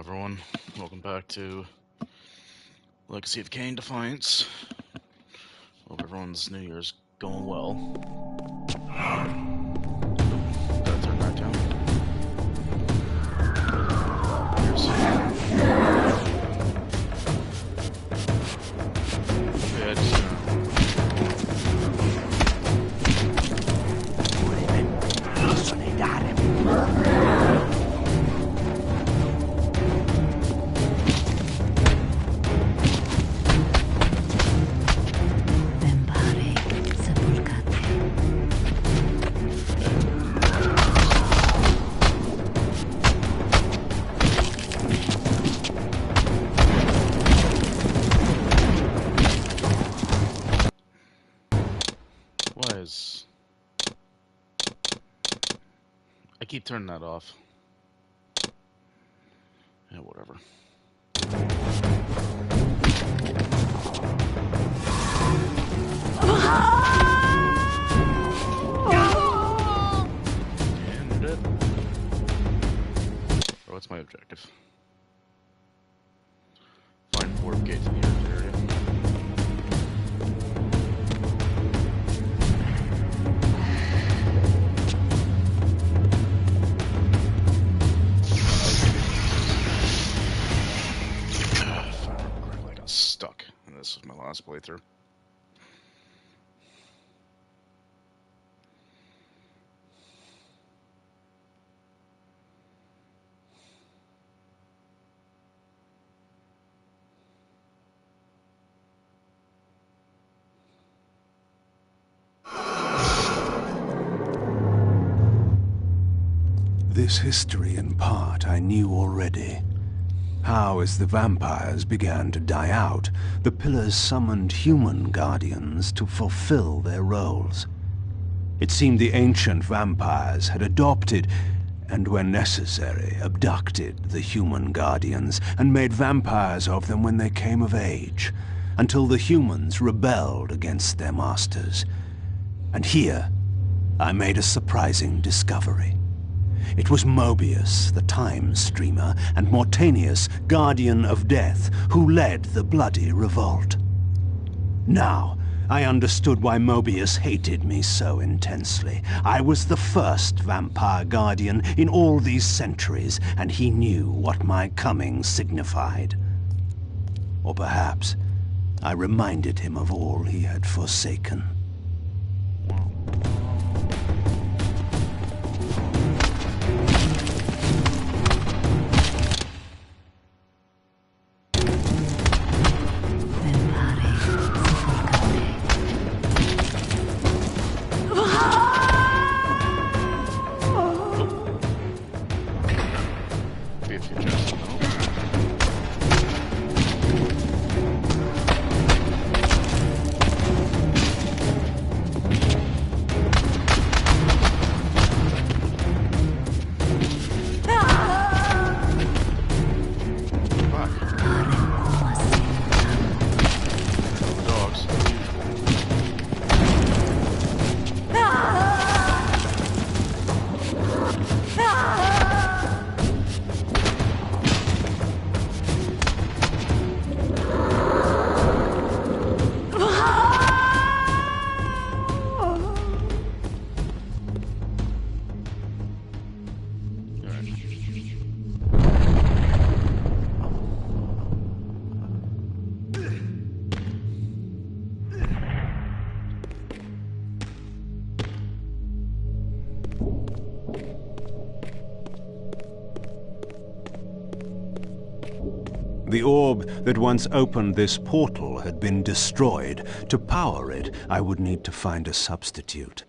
everyone. Welcome back to Legacy of Kain, Defiance. Hope everyone's New Year's going well. Gotta turn that down. Yeah, just, I keep turning that off. Yeah, whatever. And you're dead. Oh, what's my objective? Find warp gate to the Earth area. Stuck, and this was my last playthrough. This history, in part, I knew already. How, as the vampires began to die out, the Pillars summoned human guardians to fulfill their roles. It seemed the ancient vampires had adopted, and when necessary, abducted the human guardians and made vampires of them when they came of age, until the humans rebelled against their masters. And here, I made a surprising discovery. It was Mobius, the time streamer, and Mortanius, guardian of death, who led the bloody revolt. Now, I understood why Mobius hated me so intensely. I was the first vampire guardian in all these centuries, and he knew what my coming signified. Or perhaps I reminded him of all he had forsaken. The orb that once opened this portal had been destroyed. To power it, I would need to find a substitute.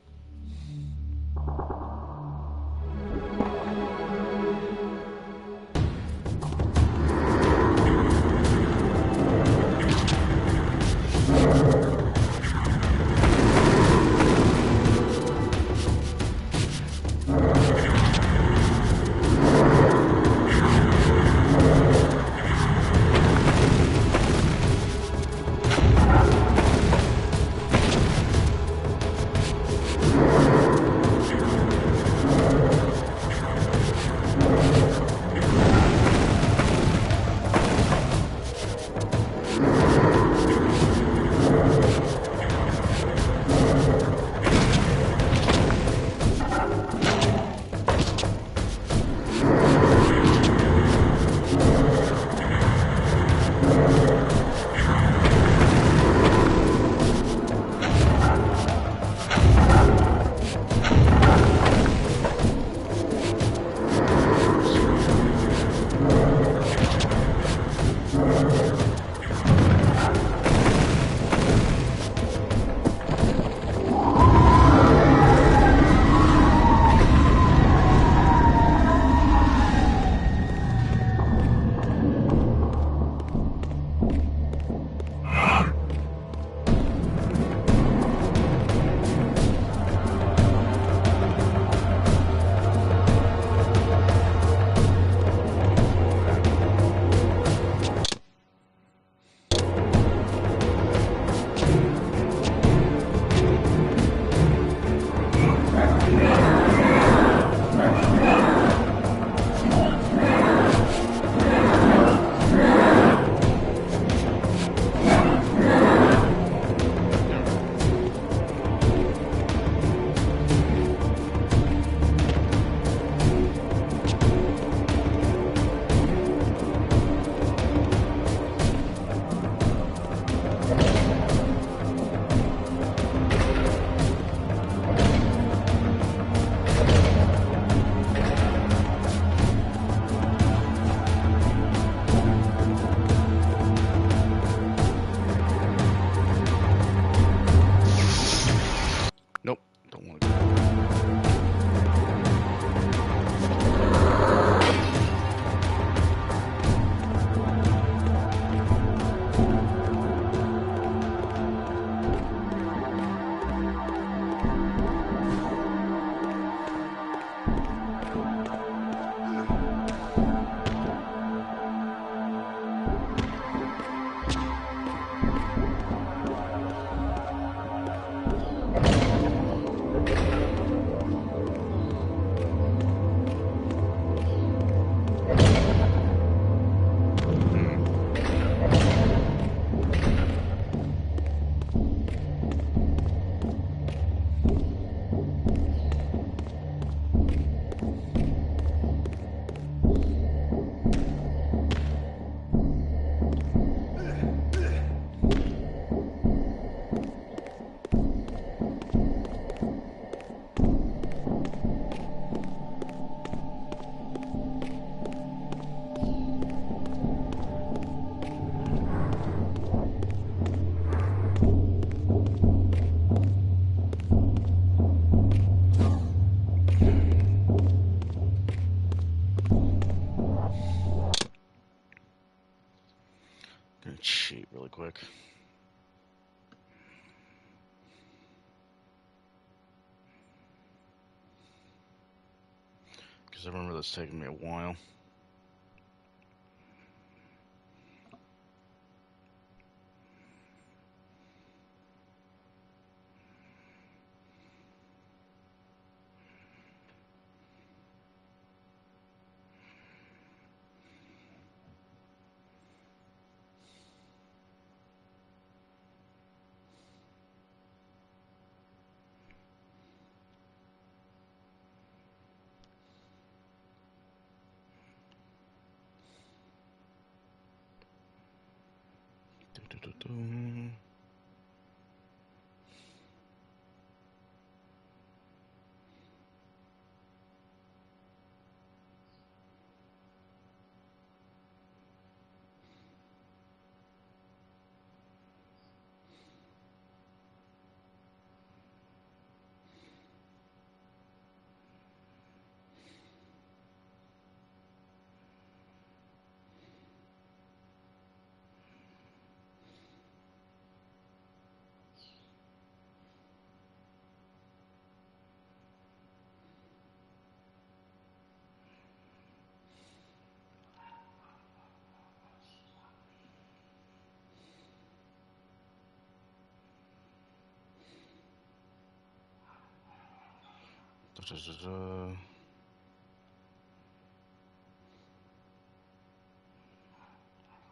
really quick. Because I remember this taking me a while.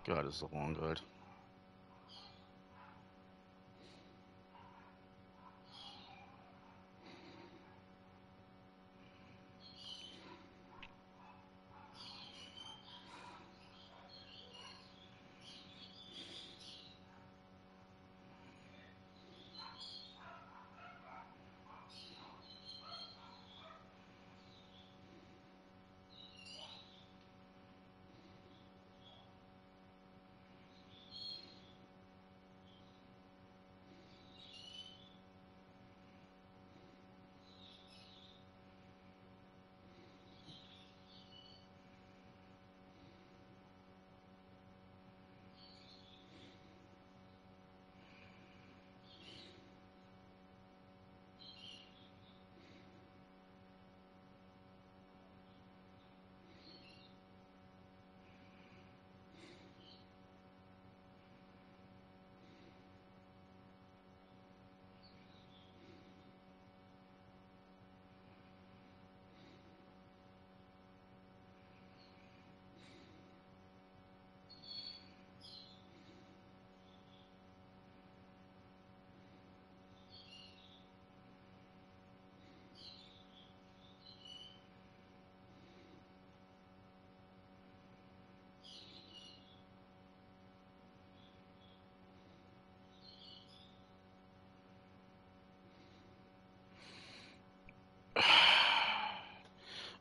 God, this is a long guide.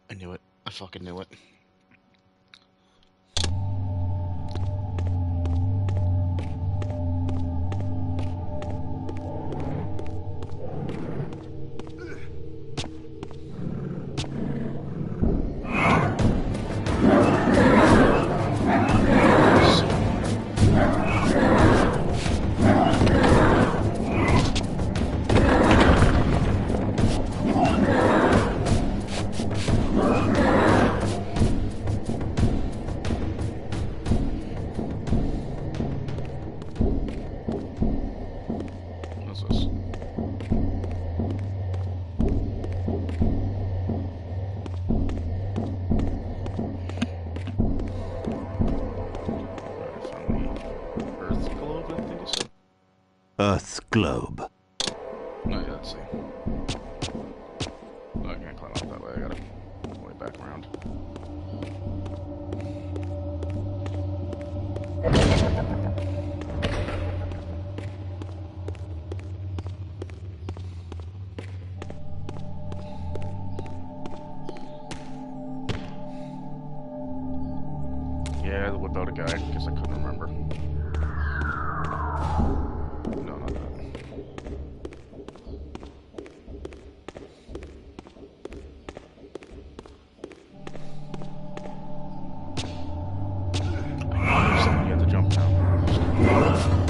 I knew it. I fucking knew it. What's this? Alright, found the Earth globe, I think it's. Earth's globe. Oh yeah, let's see. No, I can't climb up that way. I gotta go way back around. Yeah, the whip out a guide, because I couldn't remember. No, not that. I know there's something you have to jump now.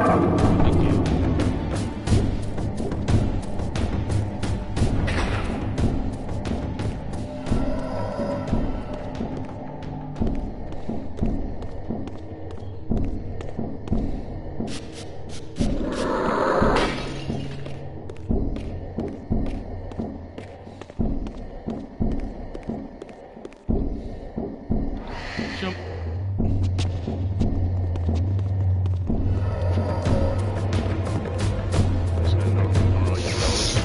Thank you. Jump. Just gonna don't really get those.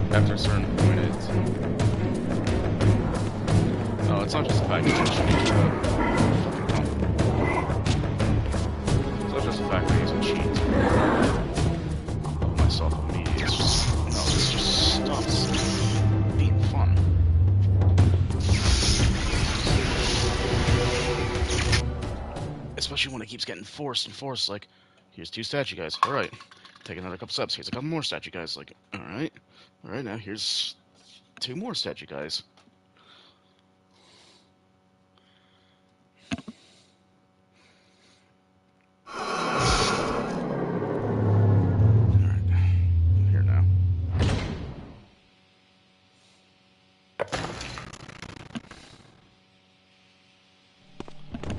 After a certain point, it's not just the fact that you cheat, it's not just the fact that he's a cheat. Myself and me, it's just this just stops being fun. Especially when it keeps getting forced and forced. Like, here's 2 statue guys. All right, take another couple steps. Here's a couple more statue guys. Like, all right, now here's 2 more statue guys.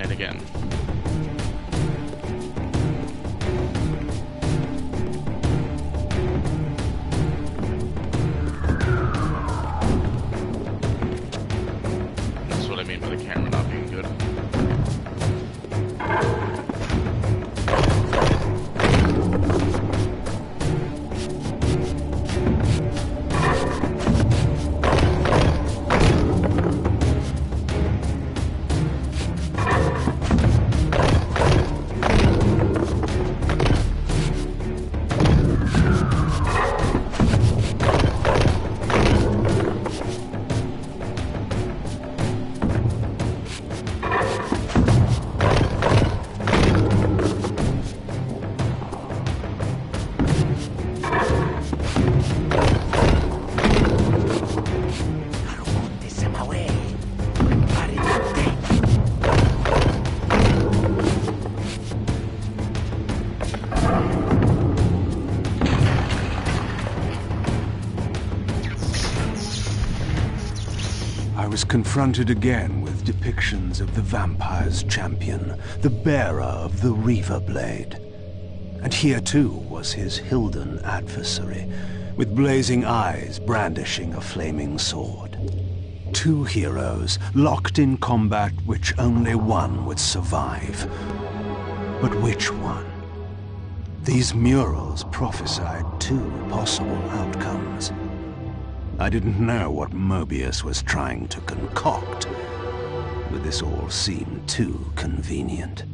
And again. That's what I mean by the camera not being good. I was confronted again with depictions of the vampire's champion, the bearer of the Reaver Blade. And here too was his Hilden adversary, with blazing eyes brandishing a flaming sword. 2 heroes locked in combat which only one would survive. But which one? These murals prophesied 2 possible outcomes. I didn't know what Mobius was trying to concoct, but this all seemed too convenient.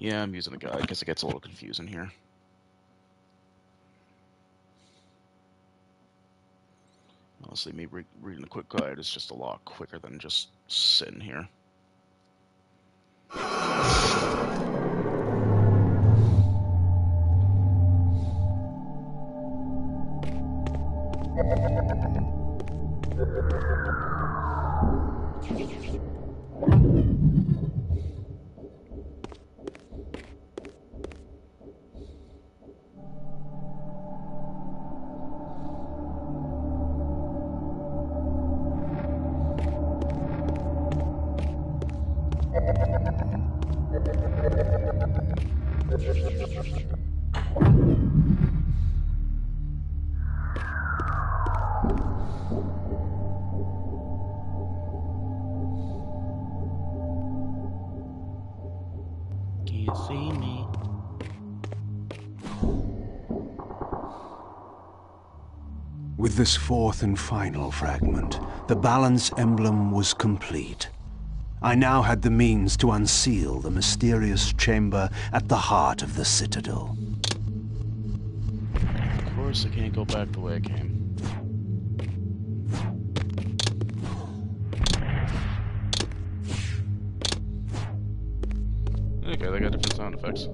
Yeah, I'm using a guide because it gets a little confusing here. Honestly, me reading a quick guide is just a lot quicker than just sitting here. With this fourth and final fragment, the balance emblem was complete. I now had the means to unseal the mysterious chamber at the heart of the Citadel. Of course, I can't go back the way I came. Okay, they got different sound effects.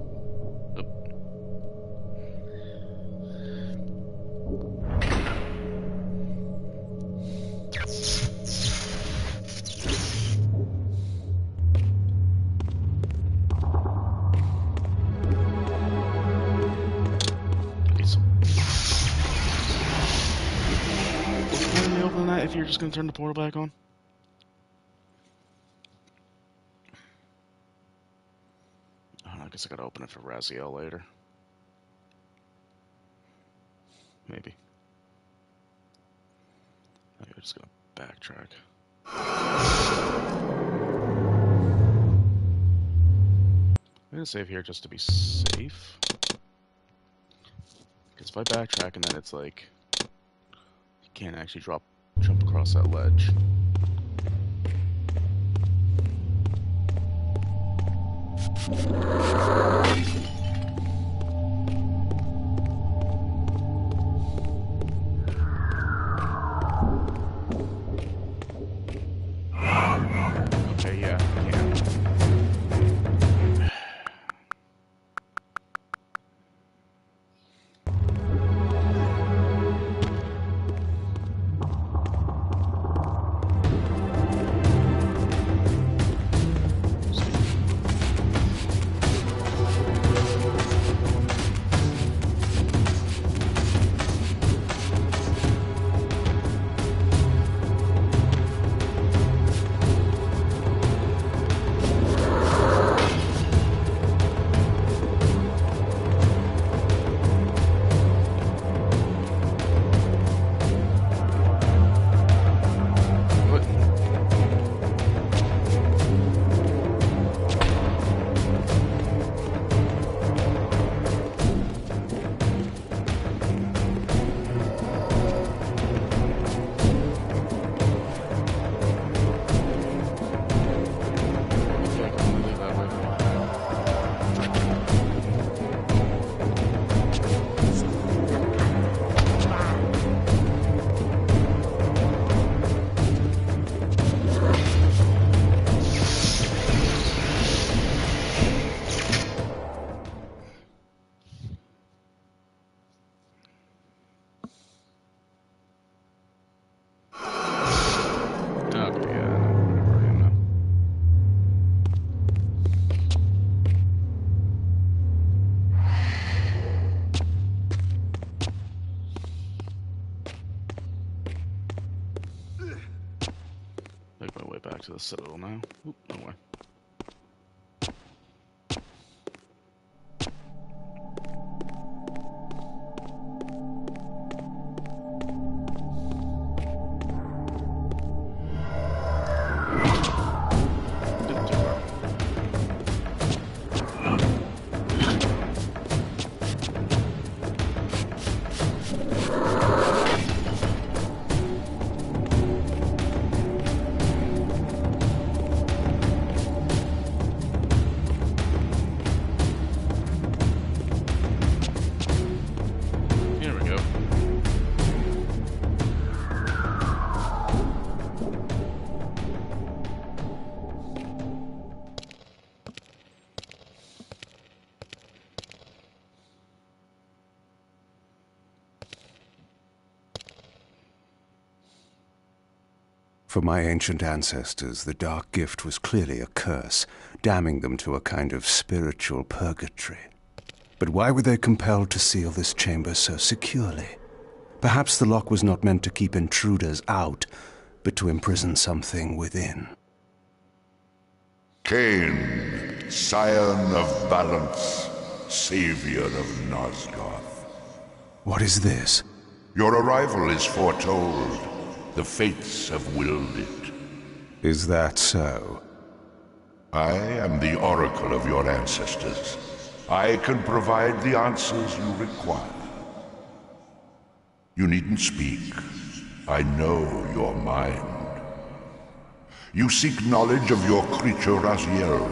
If you're just gonna turn the portal back on? I don't know, I guess I gotta open it for Raziel later. Maybe. I'm just gonna backtrack. I'm gonna save here just to be safe. Because if I backtrack and then it's like you can't actually jump across that ledge. Okay, yeah, I can. Make my way back to the Citadel now. Oop, no way. For my ancient ancestors, the Dark Gift was clearly a curse, damning them to a kind of spiritual purgatory. But why were they compelled to seal this chamber so securely? Perhaps the lock was not meant to keep intruders out, but to imprison something within. Kain, scion of balance, savior of Nosgoth. What is this? Your arrival is foretold. The fates have willed it. Is that so? I am the oracle of your ancestors. I can provide the answers you require. You needn't speak. I know your mind. You seek knowledge of your creature Raziel.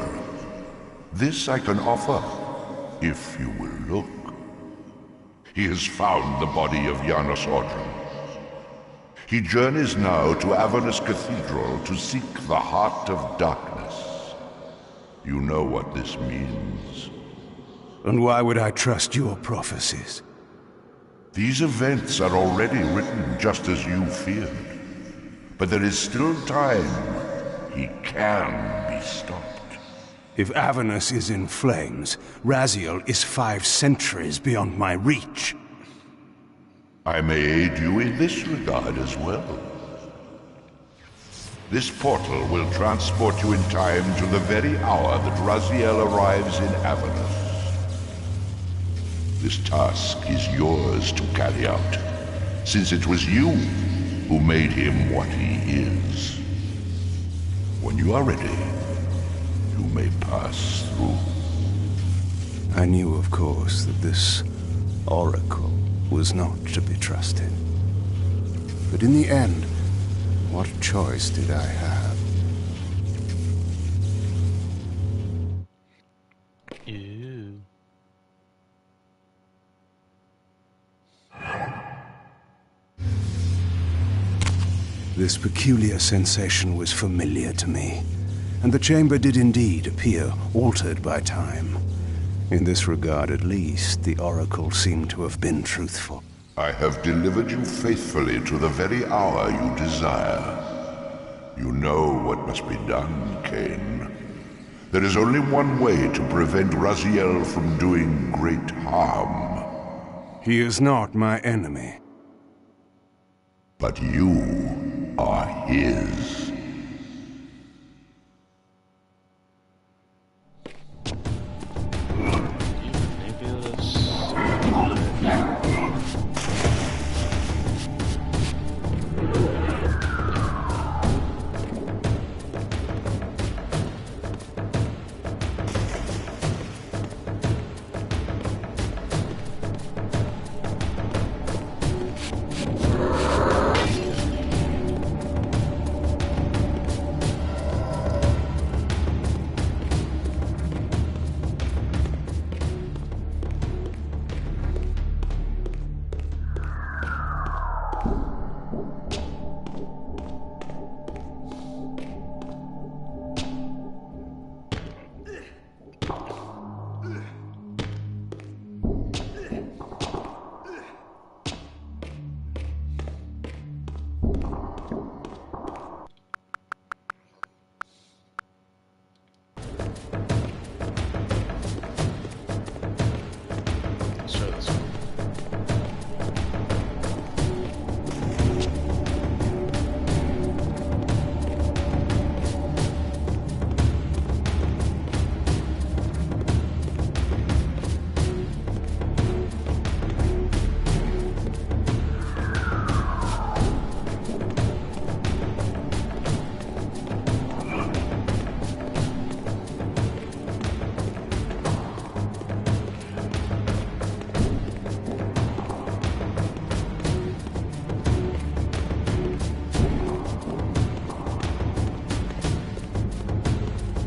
This I can offer, if you will look. He has found the body of Janos Audron. He journeys now to Avernus Cathedral to seek the Heart of Darkness. You know what this means. And why would I trust your prophecies? These events are already written just as you feared. But there is still time. He can be stopped. If Avernus is in flames, Raziel is 5 centuries beyond my reach. I may aid you in this regard as well. This portal will transport you in time to the very hour that Raziel arrives in Avernus. This task is yours to carry out, since it was you who made him what he is. When you are ready, you may pass through. I knew, of course, that this oracle was not to be trusted. But in the end, what choice did I have? Ew. This peculiar sensation was familiar to me, and the chamber did indeed appear altered by time. In this regard, at least, the oracle seemed to have been truthful. I have delivered you faithfully to the very hour you desire. You know what must be done, Kain. There is only one way to prevent Raziel from doing great harm. He is not my enemy. But you are his.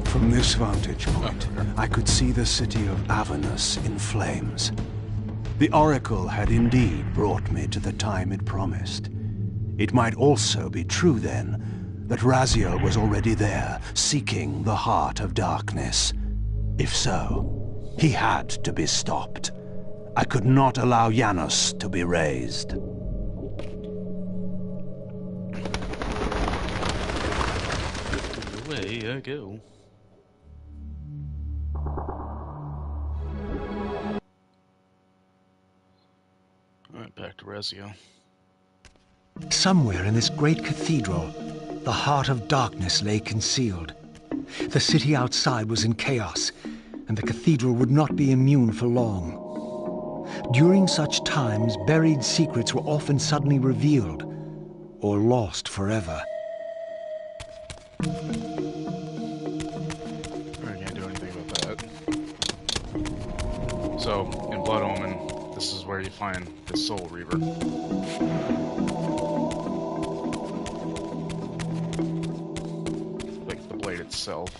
From this vantage point, I could see the city of Avernus in flames. The oracle had indeed brought me to the time it promised. It might also be true, then, that Raziel was already there, seeking the Heart of Darkness. If so, he had to be stopped. I could not allow Janos to be raised. Away I go. Alright, back to Raziel. Somewhere in this great cathedral, the Heart of Darkness lay concealed. The city outside was in chaos, and the cathedral would not be immune for long. During such times, buried secrets were often suddenly revealed, or lost forever. I can't do anything about that. So, in Blood Omen, the this is where you find the Soul Reaver. Like the blade itself.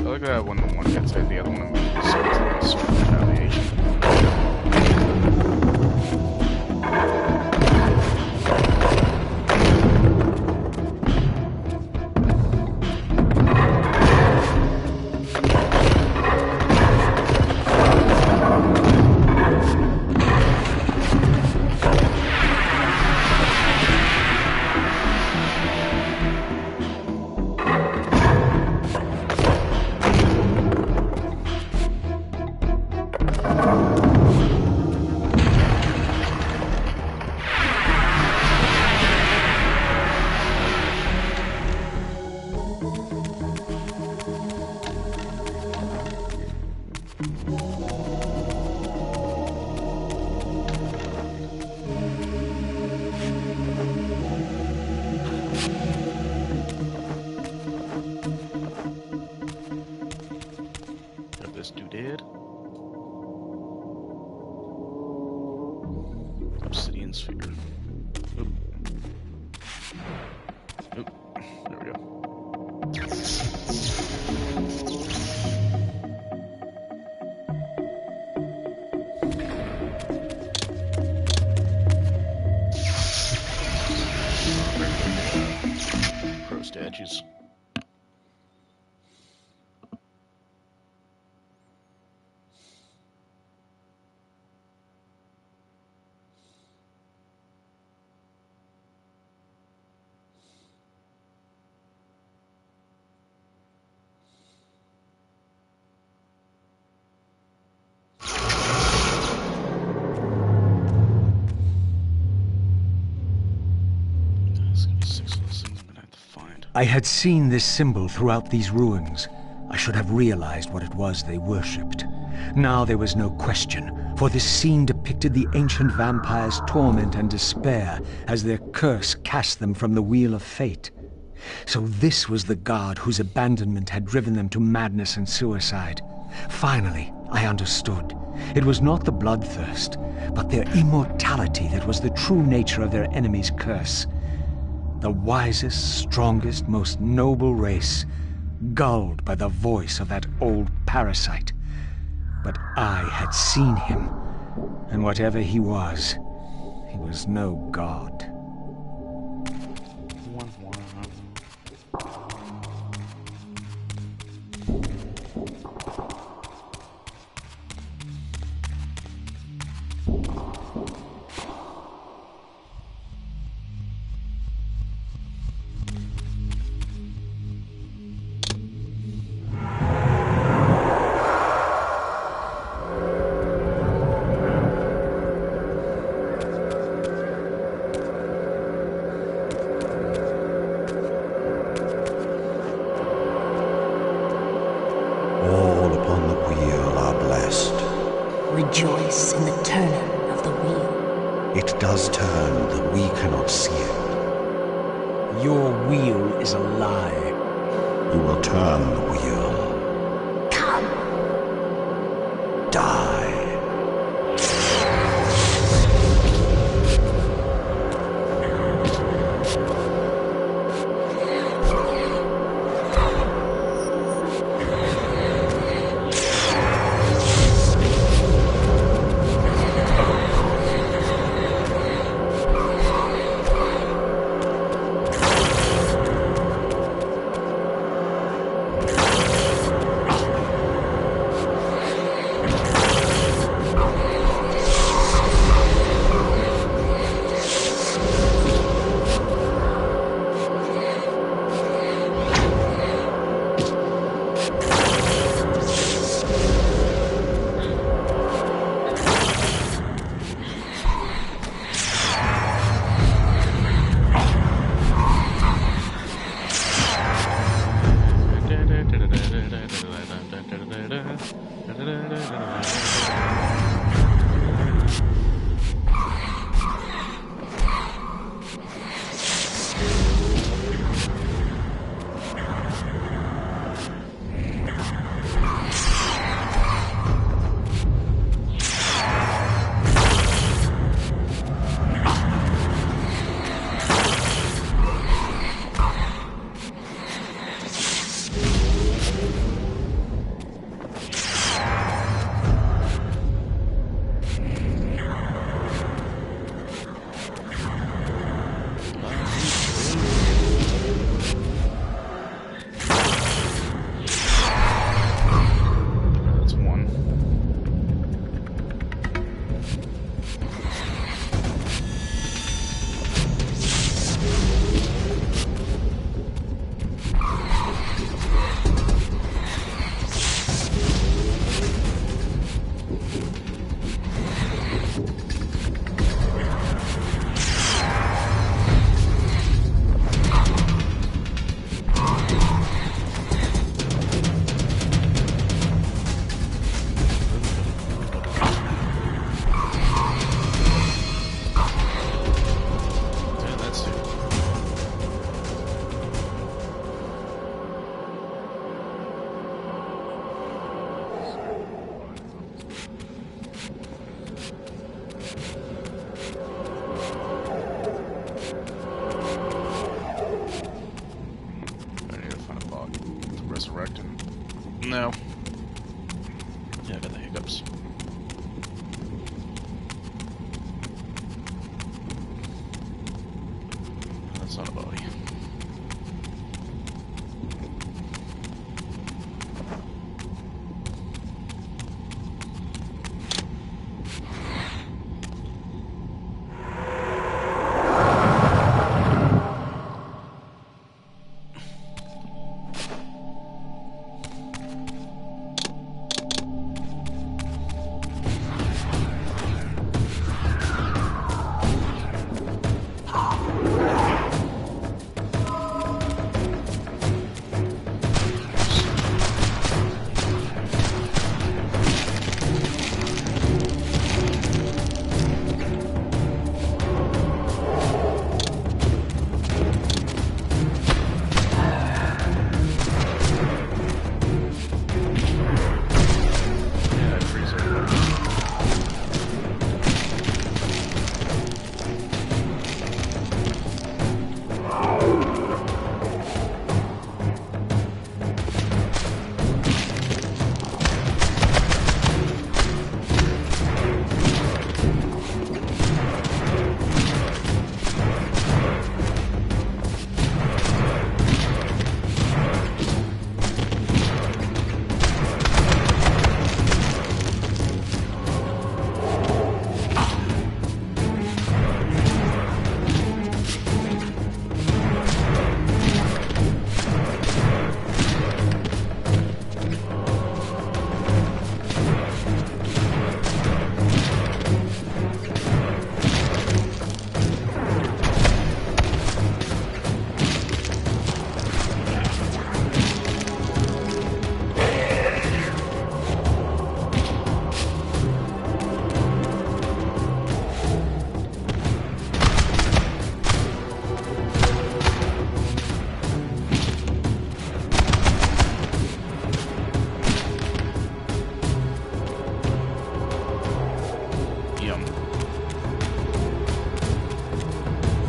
Look at that when one gets hit, the other one moves, so it's like a sort of retaliation. This doodad. Obsidian sphere. Oop. Oop. There we go. Crow statues. I had seen this symbol throughout these ruins. I should have realized what it was they worshipped. Now there was no question, for this scene depicted the ancient vampires' torment and despair as their curse cast them from the wheel of fate. So this was the god whose abandonment had driven them to madness and suicide. Finally, I understood. It was not the bloodthirst, but their immortality that was the true nature of their enemy's curse. The wisest, strongest, most noble race, gulled by the voice of that old parasite. But I had seen him, and whatever he was no god. Rejoice in the turning of the wheel. It does turn, though we cannot see it. Your wheel is a lie. You will turn the wheel. Come. Die. No. Yeah, I got the hiccups. That's not a body.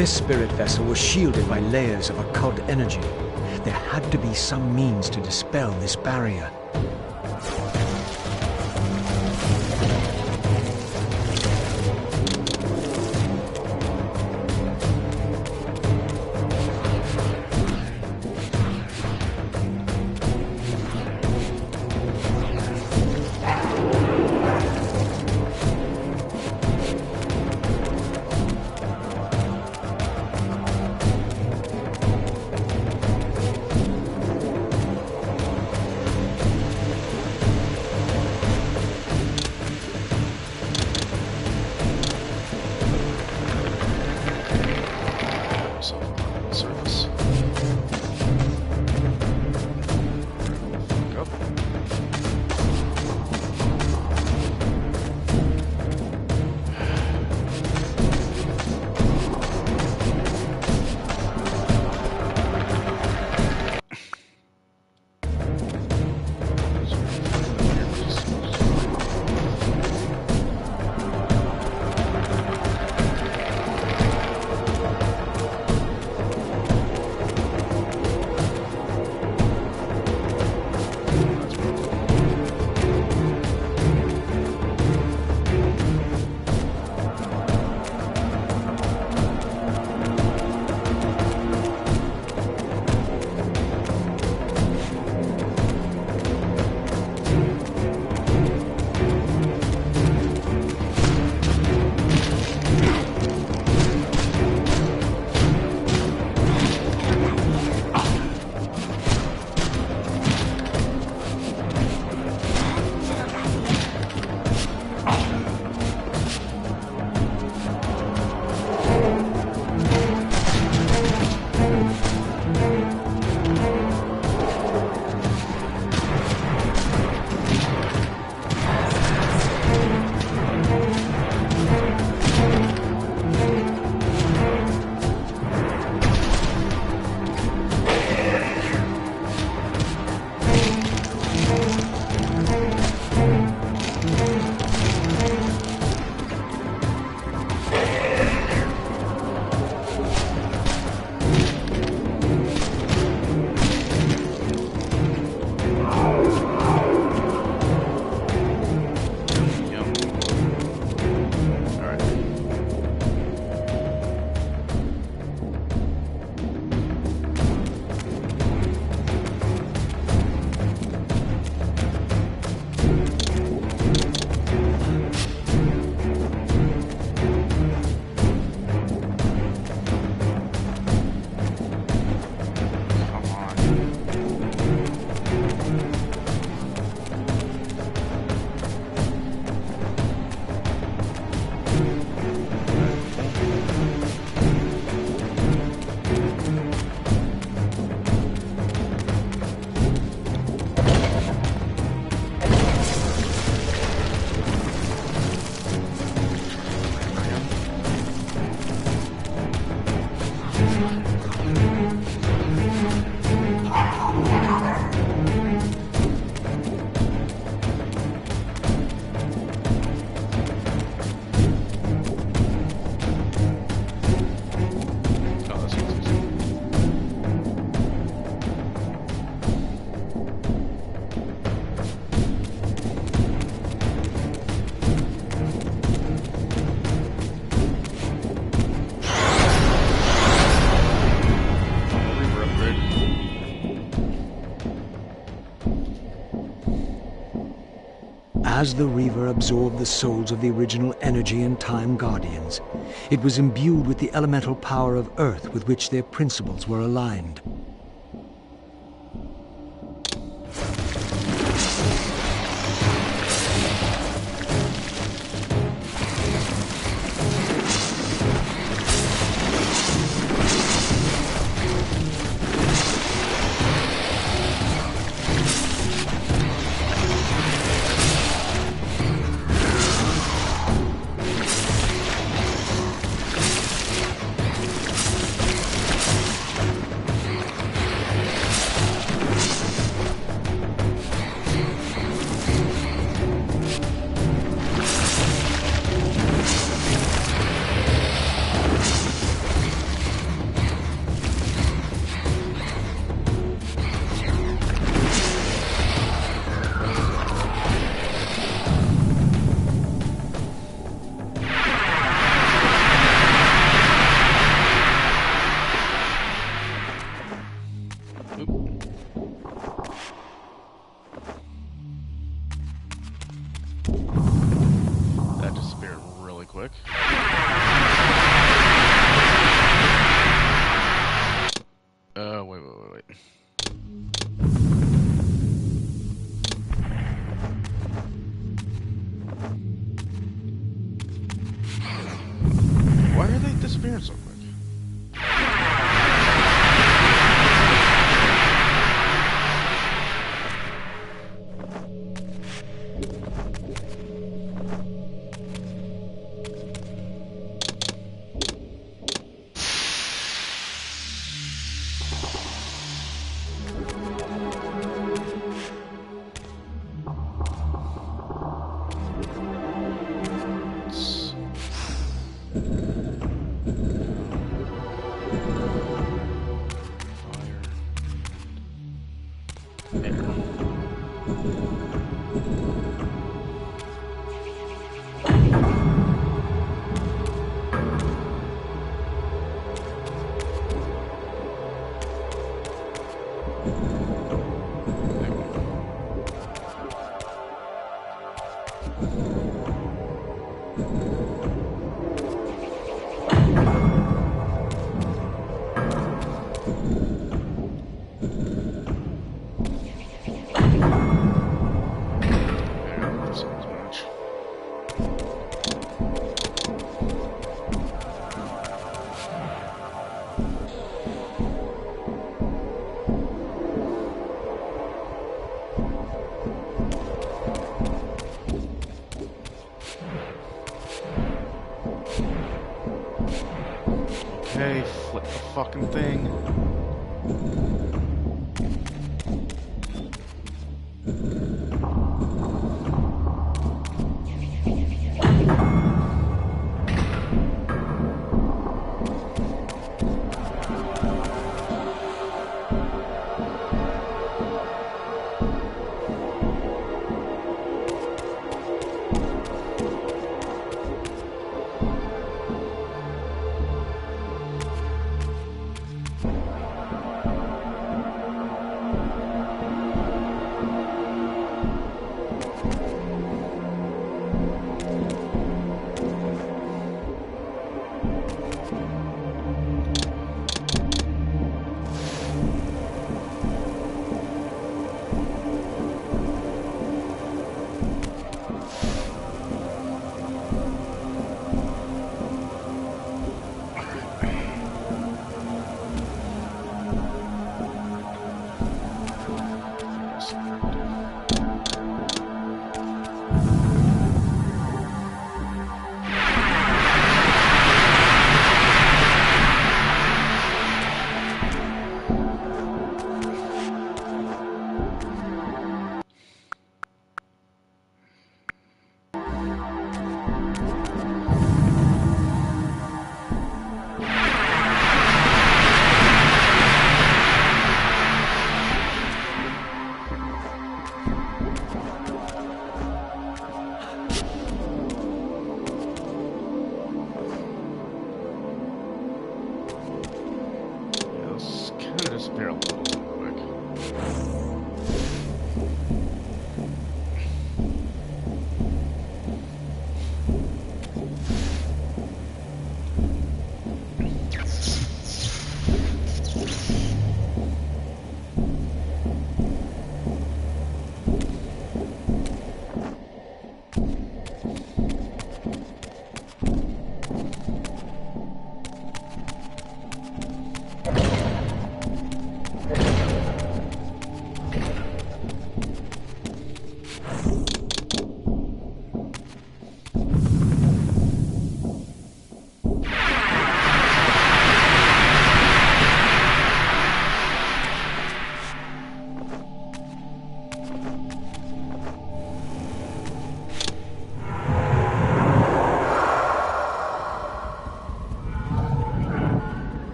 This spirit vessel was shielded by layers of occult energy. There had to be some means to dispel this barrier. Surface. Go. As the Reaver absorbed the souls of the original Energy and Time Guardians, it was imbued with the elemental power of Earth with which their principles were aligned. Oop. That disappeared really quick. Wait. Why are they disappearing so quick? Okay, flip the fucking thing. Disappear a little bit quick.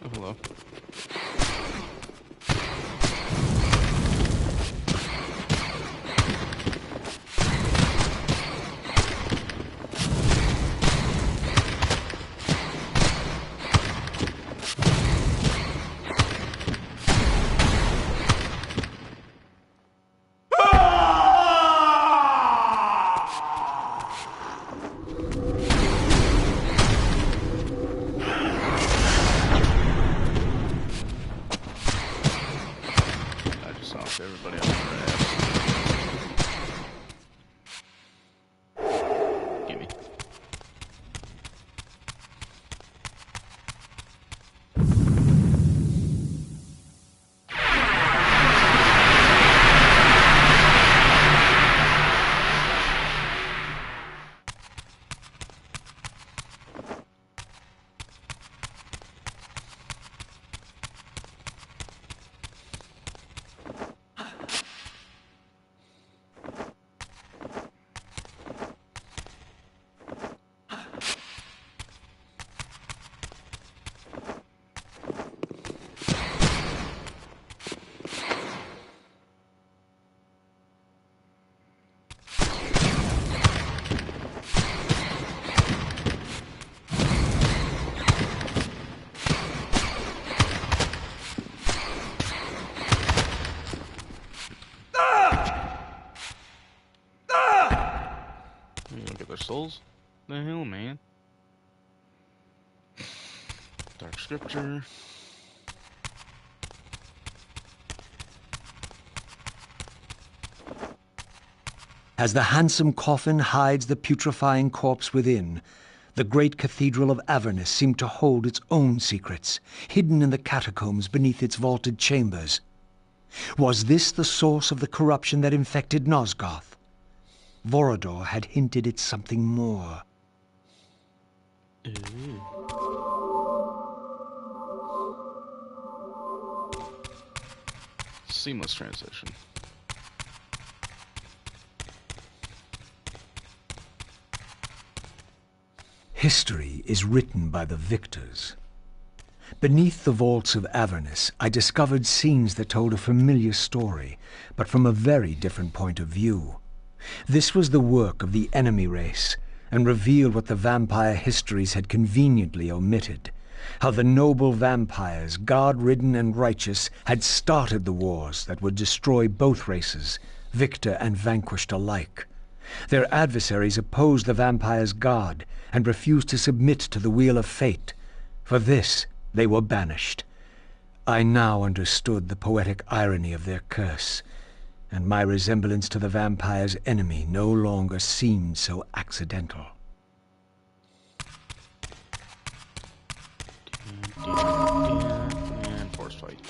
Oh, hello. I just knocked everybody out of their ass. Gimme. You look at their souls? The hell, man? Dark scripture. As the handsome coffin hides the putrefying corpse within, the great cathedral of Avernus seemed to hold its own secrets, hidden in the catacombs beneath its vaulted chambers. Was this the source of the corruption that infected Nosgoth? Vorador had hinted at something more. Seamless transition. History is written by the victors. Beneath the vaults of Avernus, I discovered scenes that told a familiar story, but from a very different point of view. This was the work of the enemy race, and revealed what the vampire histories had conveniently omitted. How the noble vampires, guard-ridden and righteous, had started the wars that would destroy both races, victor and vanquished alike. Their adversaries opposed the vampires' god, and refused to submit to the wheel of fate. For this, they were banished. I now understood the poetic irony of their curse, and my resemblance to the vampire's enemy no longer seemed so accidental. And force fight.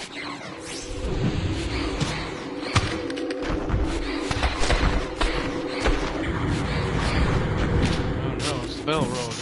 Oh no, it's the Bell Road.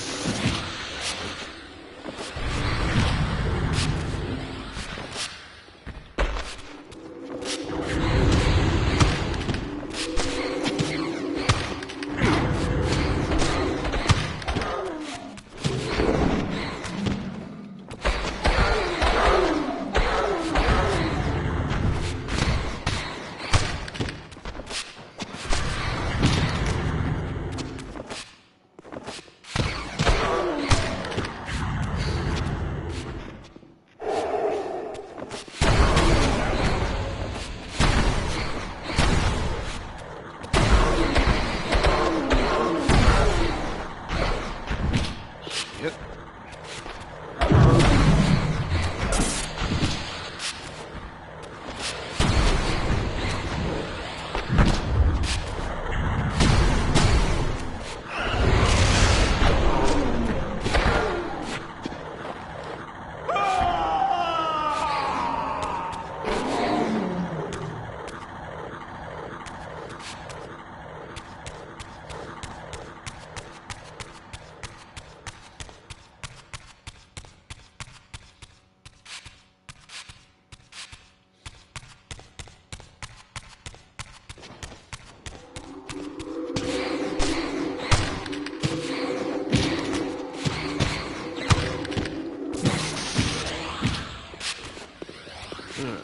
Don't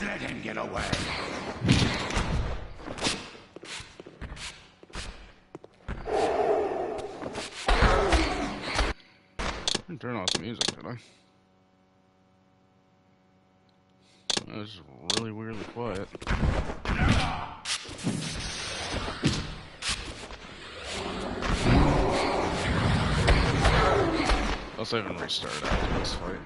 let him get away. I didn't turn off the music, did I? That was really weirdly quiet. Let's even restart after this fight.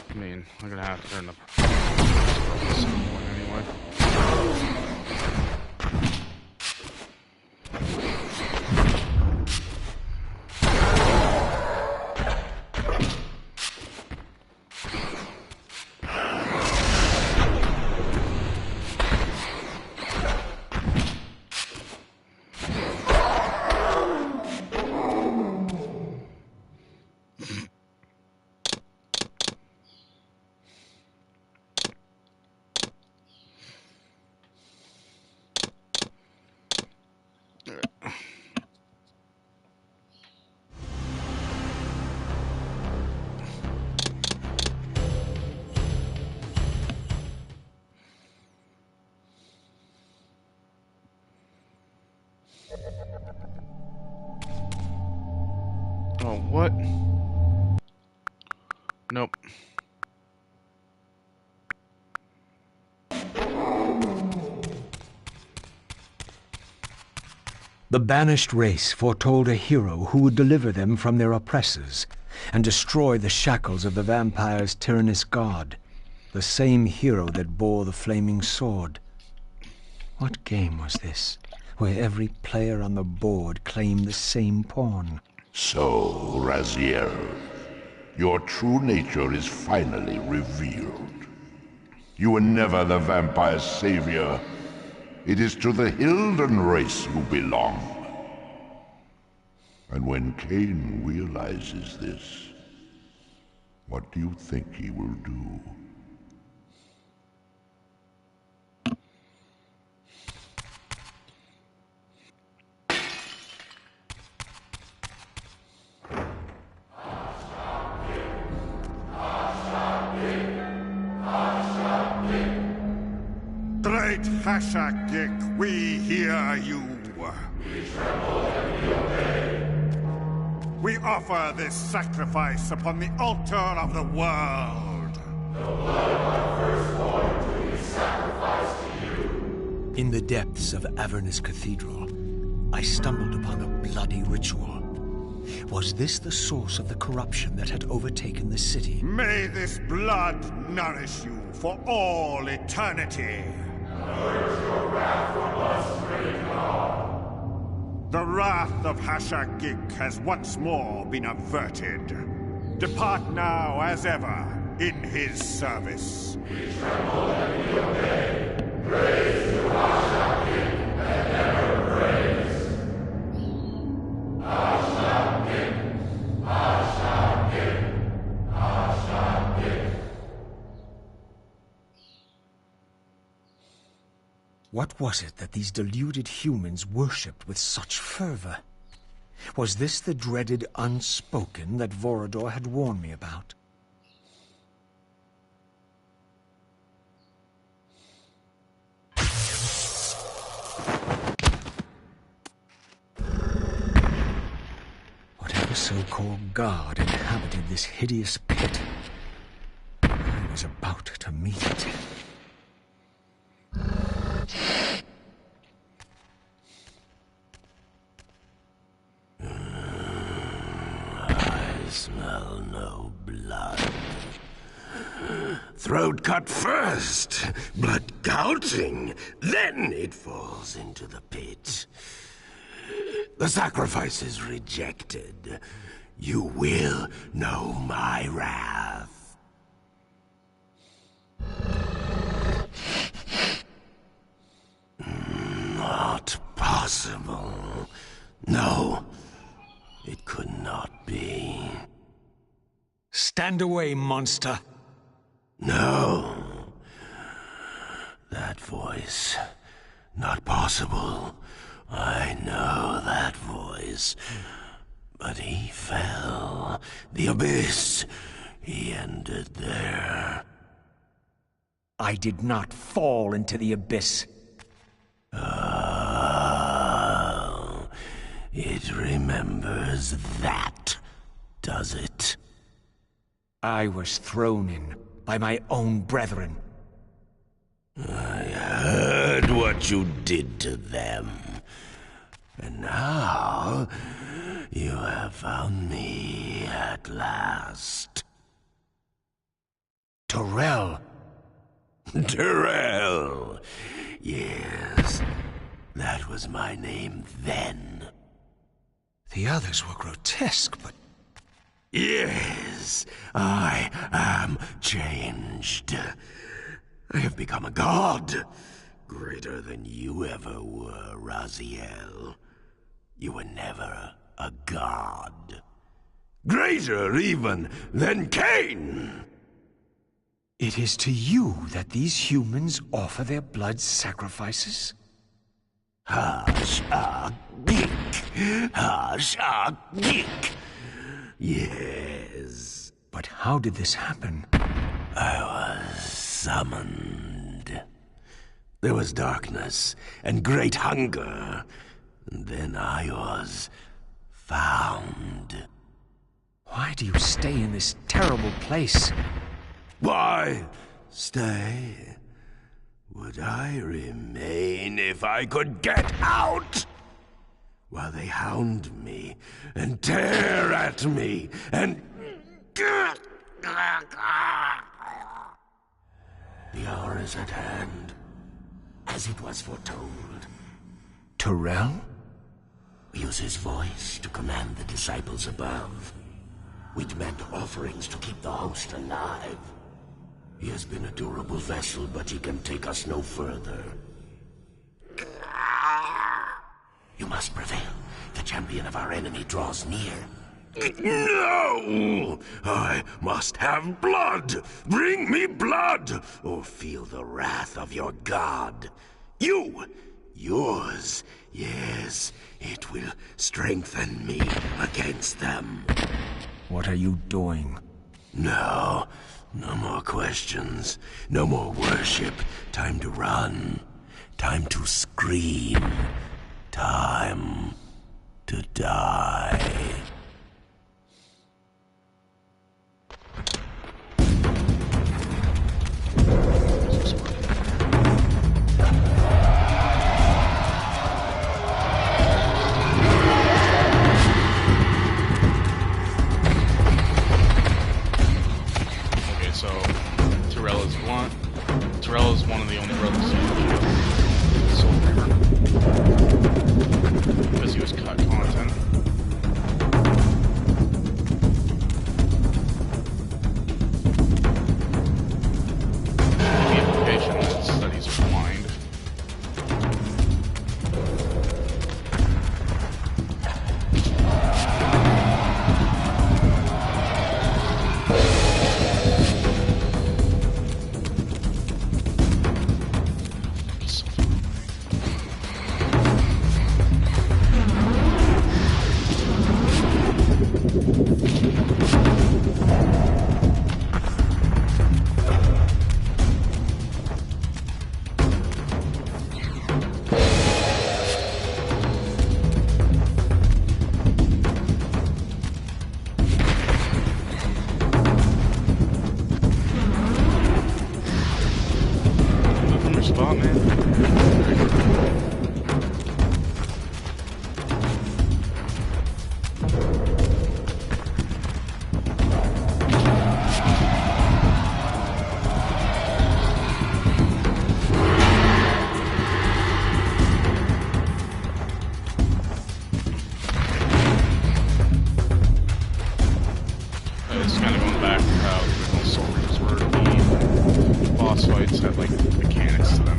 I mean, I'm gonna have to turn the at some point anyway. Oh, what? Nope. The banished race foretold a hero who would deliver them from their oppressors and destroy the shackles of the vampire's tyrannous god, the same hero that bore the flaming sword. What game was this, where every player on the board claimed the same pawn? So, Raziel, your true nature is finally revealed. You were never the vampire's savior. It is to the Hilden race you belong. And when Kain realizes this, what do you think he will do? Great Hashakik, we hear you. We tremble and we obey. We offer this sacrifice upon the altar of the world. The blood of our firstborn do we sacrifice to you. In the depths of Avernus Cathedral, I stumbled upon a bloody ritual. Was this the source of the corruption that had overtaken the city? May this blood nourish you for all eternity. Purge your wrath from us, great God. The wrath of Hashakik has once more been averted. Depart now, as ever, in his service. We tremble and we obey. Praise to Hashakik and ever praise. Hashakik, Hashakik, Hashakik. What was it that these deluded humans worshipped with such fervor? Was this the dreaded unspoken that Vorador had warned me about? Whatever so-called god inhabited this hideous pit, I was about to meet it. I smell no blood. Throat cut first, blood gouting, then it falls into the pit. The sacrifice is rejected. You will know my wrath. No, it could not be. Stand away, monster. No. That voice. Not possible. I know that voice. But he fell. The abyss. He ended there. I did not fall into the abyss. Oh, it remembers that, does it? I was thrown in by my own brethren. I heard what you did to them. And now, you have found me at last. Terrell! Terrell! Yes, that was my name then. The others were grotesque, but... Yes, I am changed. I have become a god. Greater than you ever were, Raziel. You were never a god. Greater even than Kain! It is to you that these humans offer their blood sacrifices? Hashagik! Hashagik! Yes. But how did this happen? I was summoned. There was darkness and great hunger. And then I was found. Why do you stay in this terrible place? Why stay? Would I remain if I could get out? While they hound me and tear at me and... The hour is at hand, as it was foretold. Terrell? Use his voice to command the disciples above. We demand offerings to keep the host alive. He has been a durable vessel, but he can take us no further. You must prevail. The champion of our enemy draws near. No! I must have blood! Bring me blood! Or feel the wrath of your god. Yours. Yes, it will strengthen me against them. What are you doing? No more questions. No more worship. Time to run. Time to scream. Time to die. Terrell is one of the only brothers who killed Soul Reaver because he was cut content. The implication that studies are blind. Spot, man. It's kind of going back to how the original Soul Reapers were. The boss fights had like mechanics to them.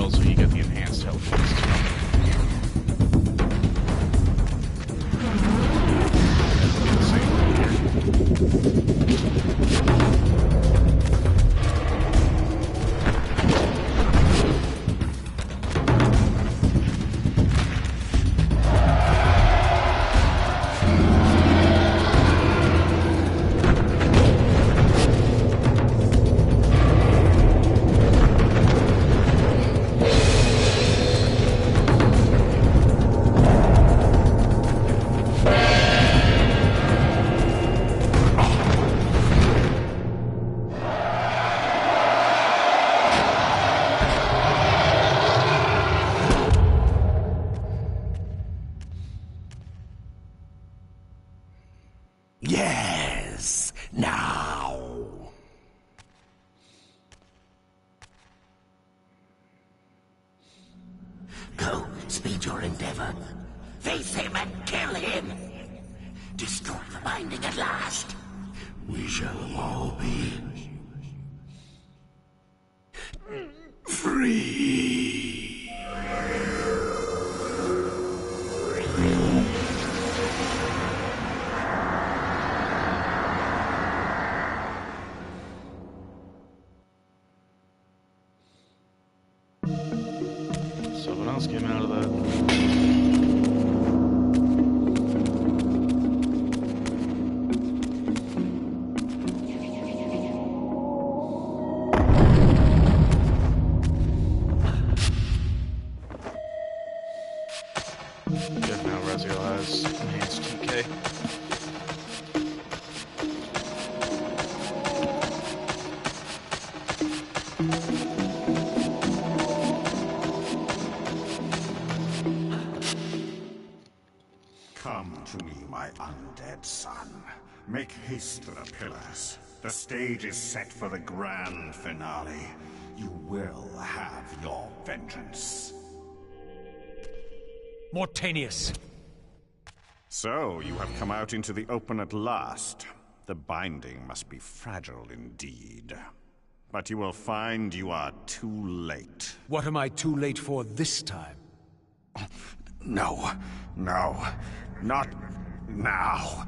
well, so you get the enhanced health boost. Yes, now. Go, speed your endeavor. Face him and kill him. Destroy the binding at last. We shall all be free. So what else came out of that? Good, now Raziel has enhanced TK. Come to me, my undead son. Make haste to the pillars. The stage is set for the grand finale. You will have your vengeance. Mortanius! So, you have come out into the open at last. The binding must be fragile indeed. But you will find you are too late. What am I too late for this time? No, not now.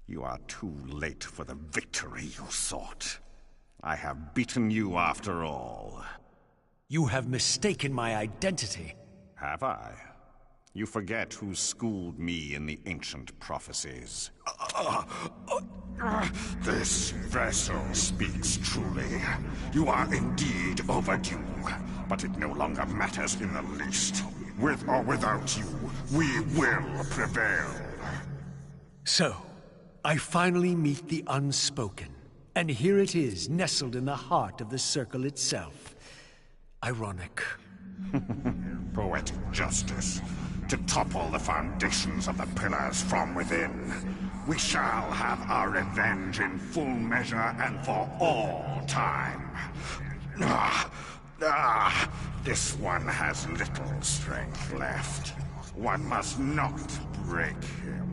You are too late for the victory you sought. I have beaten you after all. You have mistaken my identity. Have I? You forget who schooled me in the ancient prophecies. This vessel speaks truly. You are indeed overdue, but it no longer matters in the least. With or without you, we will prevail. So, I finally meet the unspoken. And here it is, nestled in the heart of the circle itself. Ironic. Poetic justice. To topple the foundations of the pillars from within. We shall have our revenge in full measure and for all time. This one has little strength left. One must not break him.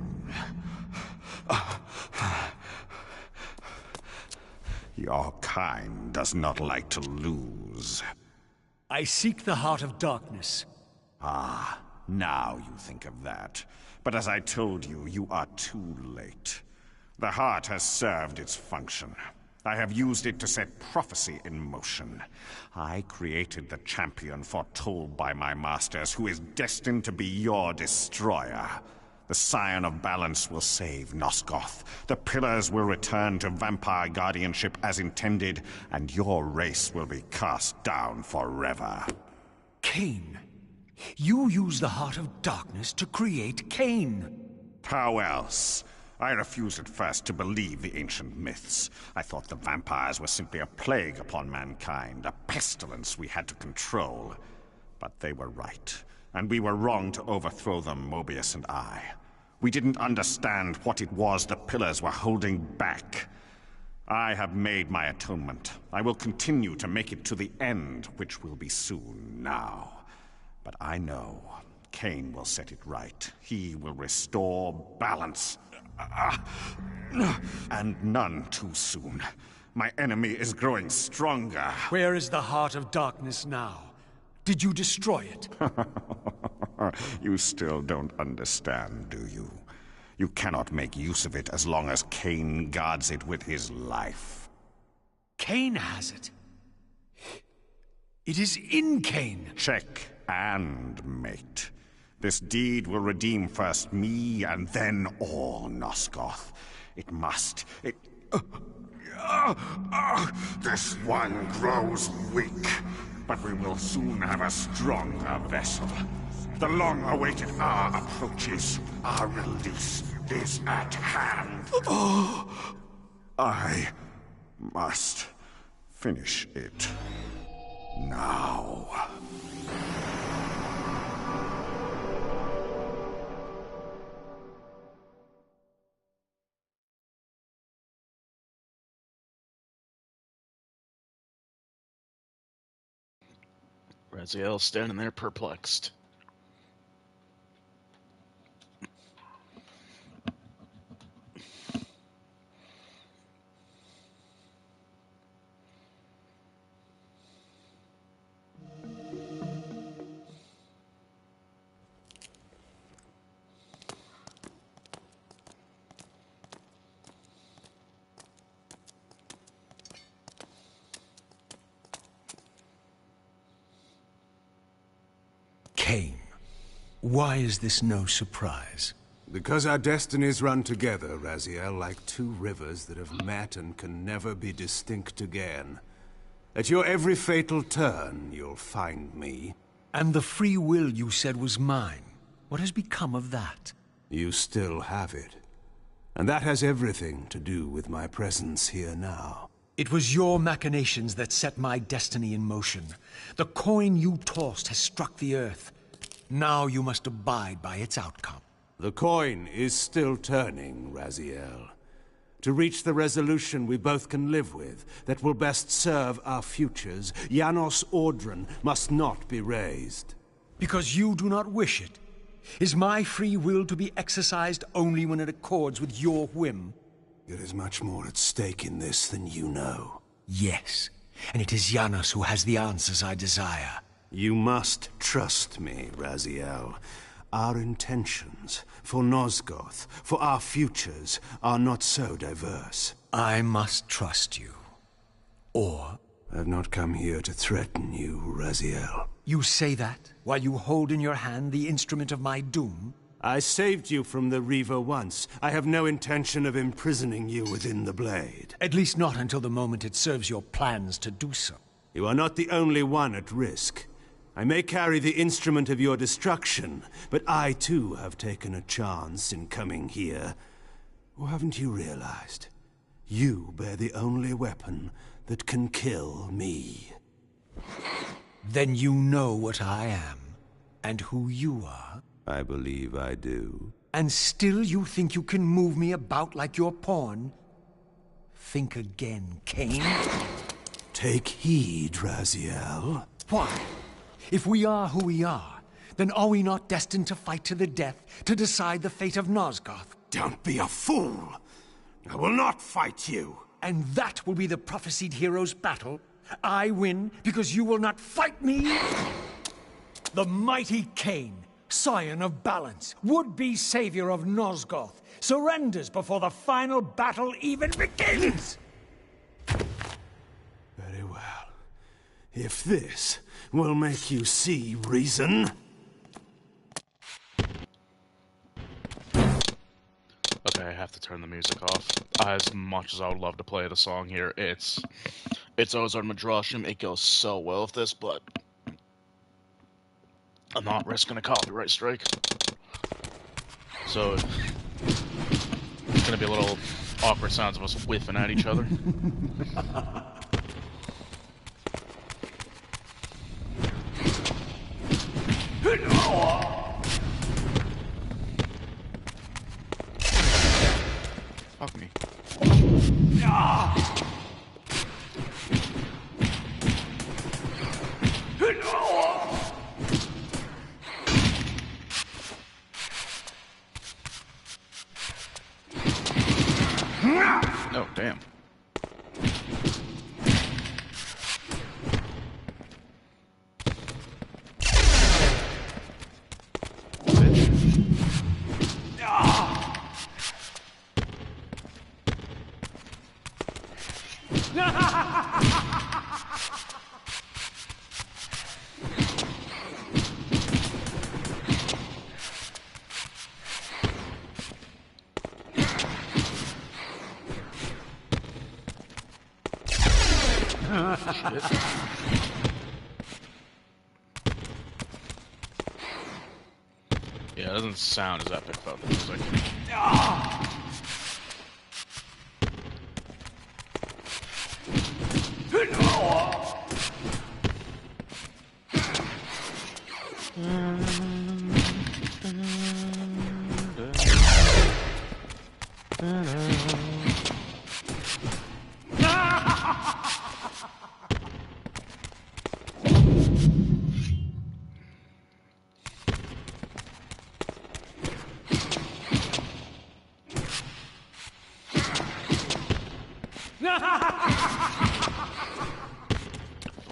Your kind does not like to lose. I seek the heart of darkness. Ah, now you think of that. But as I told you, you are too late. The heart has served its function. I have used it to set prophecy in motion. I created the champion foretold by my masters, who is destined to be your destroyer. The Scion of Balance will save Nosgoth. The Pillars will return to vampire guardianship as intended, and your race will be cast down forever. Kain. You use the heart of darkness to create Kain. How else? I refused at first to believe the ancient myths. I thought the vampires were simply a plague upon mankind, a pestilence we had to control. But they were right, and we were wrong to overthrow them, Mobius and I. We didn't understand what it was the Pillars were holding back. I have made my atonement. I will continue to make it to the end, which will be soon now. But I know Kain will set it right. He will restore balance. And none too soon. My enemy is growing stronger. Where is the Heart of Darkness now? Did you destroy it? You still don't understand, do you? You cannot make use of it as long as Kain guards it with his life. Kain has it. It is in Kain. Check and mate. This deed will redeem first me and then all Nosgoth. It must. This one grows weak, but we will soon have a stronger vessel. The long-awaited hour approaches. Our release is at hand. I must finish it now. Raziel standing there perplexed. Kain, why is this no surprise? Because our destinies run together, Raziel, like two rivers that have met and can never be distinct again. At your every fatal turn, you'll find me. And the free will you said was mine. What has become of that? You still have it. And that has everything to do with my presence here now. It was your machinations that set my destiny in motion. The coin you tossed has struck the earth. Now you must abide by its outcome. The coin is still turning, Raziel. To reach the resolution we both can live with, that will best serve our futures, Janos Audron must not be raised. Because you do not wish it? Is my free will to be exercised only when it accords with your whim? There is much more at stake in this than you know. Yes, and it is Janos who has the answers I desire. You must trust me, Raziel. Our intentions, for Nosgoth, for our futures, are not so diverse. I must trust you. Or... I've not come here to threaten you, Raziel. You say that, while you hold in your hand the instrument of my doom? I saved you from the Reaver once. I have no intention of imprisoning you within the blade. At least not until the moment it serves your plans to do so. You are not the only one at risk. I may carry the instrument of your destruction, but I too have taken a chance in coming here. Or haven't you realized? You bear the only weapon that can kill me. Then you know what I am, and who you are. I believe I do. And still you think you can move me about like your pawn? Think again, Kain. Take heed, Raziel. Why? If we are who we are, then are we not destined to fight to the death, to decide the fate of Nosgoth? Don't be a fool! I will not fight you! And that will be the prophesied hero's battle? I win because you will not fight me? The mighty Kain, scion of balance, would-be savior of Nosgoth, surrenders before the final battle even begins! Very well. If this will make you see reason... Okay, I have to turn the music off. As much as I would love to play the song here, it's Ozar Madrashim. It goes so well with this, but I'm not risking a copyright strike. So it's gonna be a little awkward sounds of us whiffing at each other. Fuck me. Oh, damn. Shit. Yeah, it doesn't sound as epic about the music.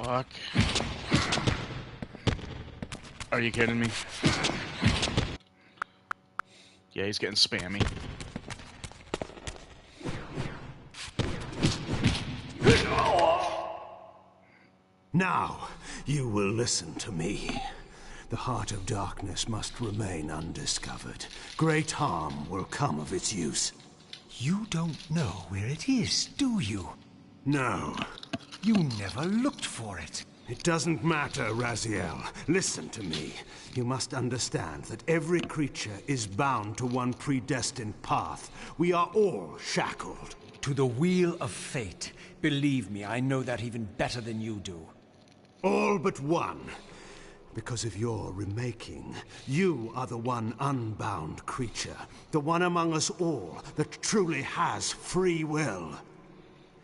Fuck. Are you kidding me? Yeah, he's getting spammy. Now, you will listen to me. The heart of darkness must remain undiscovered. Great harm will come of its use. You don't know where it is, do you? No. You never looked for it. It doesn't matter, Raziel. Listen to me. You must understand that every creature is bound to one predestined path. We are all shackled. To the wheel of fate. Believe me, I know that even better than you do. All but one. Because of your remaking, you are the one unbound creature. The one among us all that truly has free will.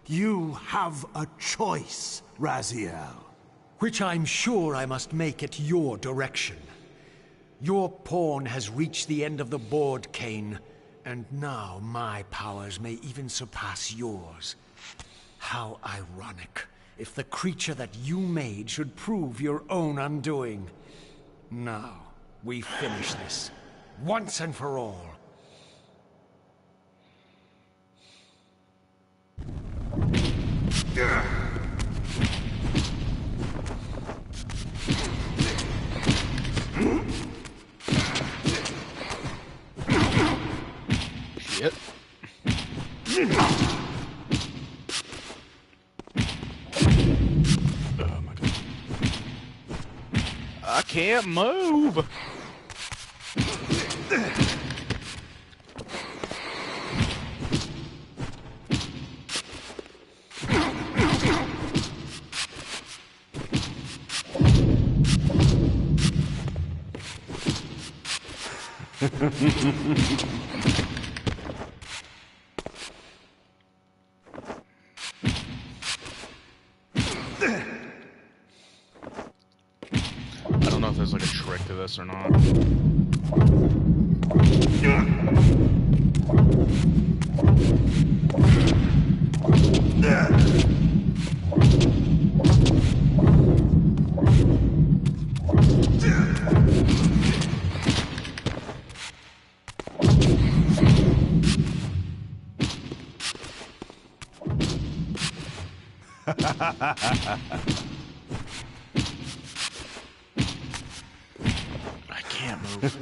You have a choice, Raziel. Which I'm sure I must make at your direction. Your pawn has reached the end of the board, Kain, and now my powers may even surpass yours. How ironic if the creature that you made should prove your own undoing. Now, we finish this, once and for all. Shit. Oh my god. I can't move. I don't know if there's like a trick to this or not. I can't move.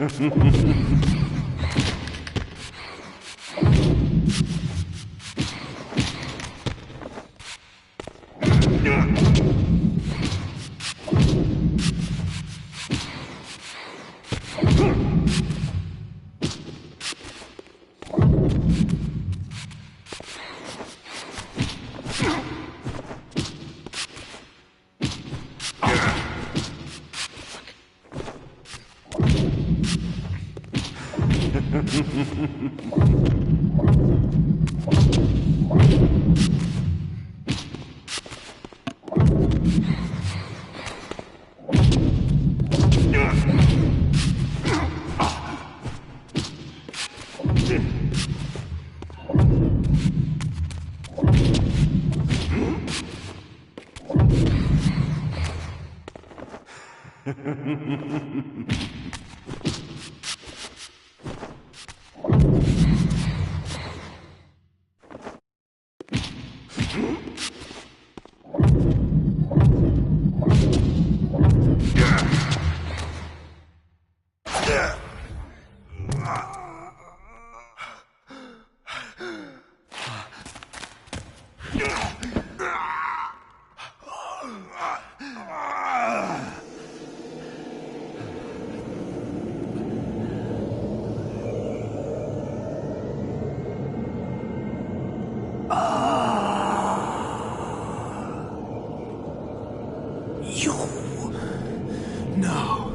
No.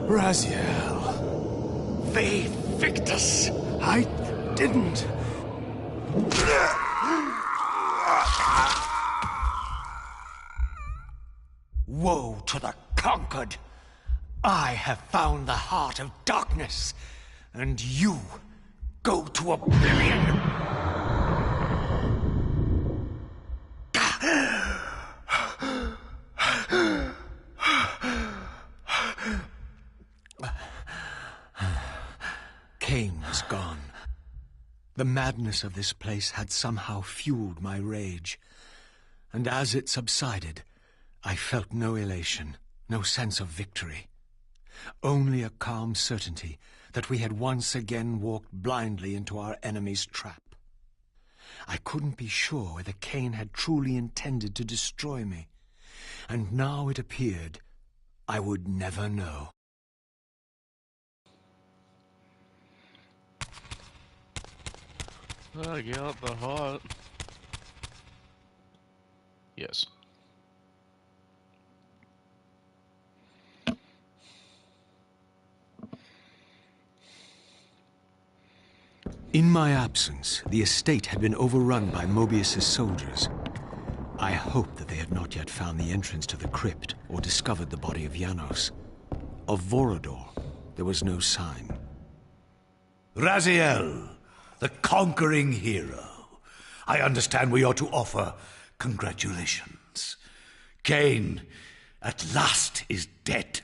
Raziel. Ve Victus! I didn't. Woe to the conquered! I have found the heart of darkness, and you go to oblivion! Kain was gone. The madness of this place had somehow fueled my rage, and as it subsided, I felt no elation, no sense of victory. Only a calm certainty that we had once again walked blindly into our enemy's trap. I couldn't be sure whether Kain had truly intended to destroy me, and now it appeared I would never know. I got the heart. Yes. In my absence, the estate had been overrun by Mobius's soldiers. I hoped that they had not yet found the entrance to the crypt or discovered the body of Janos. Of Vorador, there was no sign. Raziel, the conquering hero. I understand we ought to offer congratulations. Kain, at last, is dead.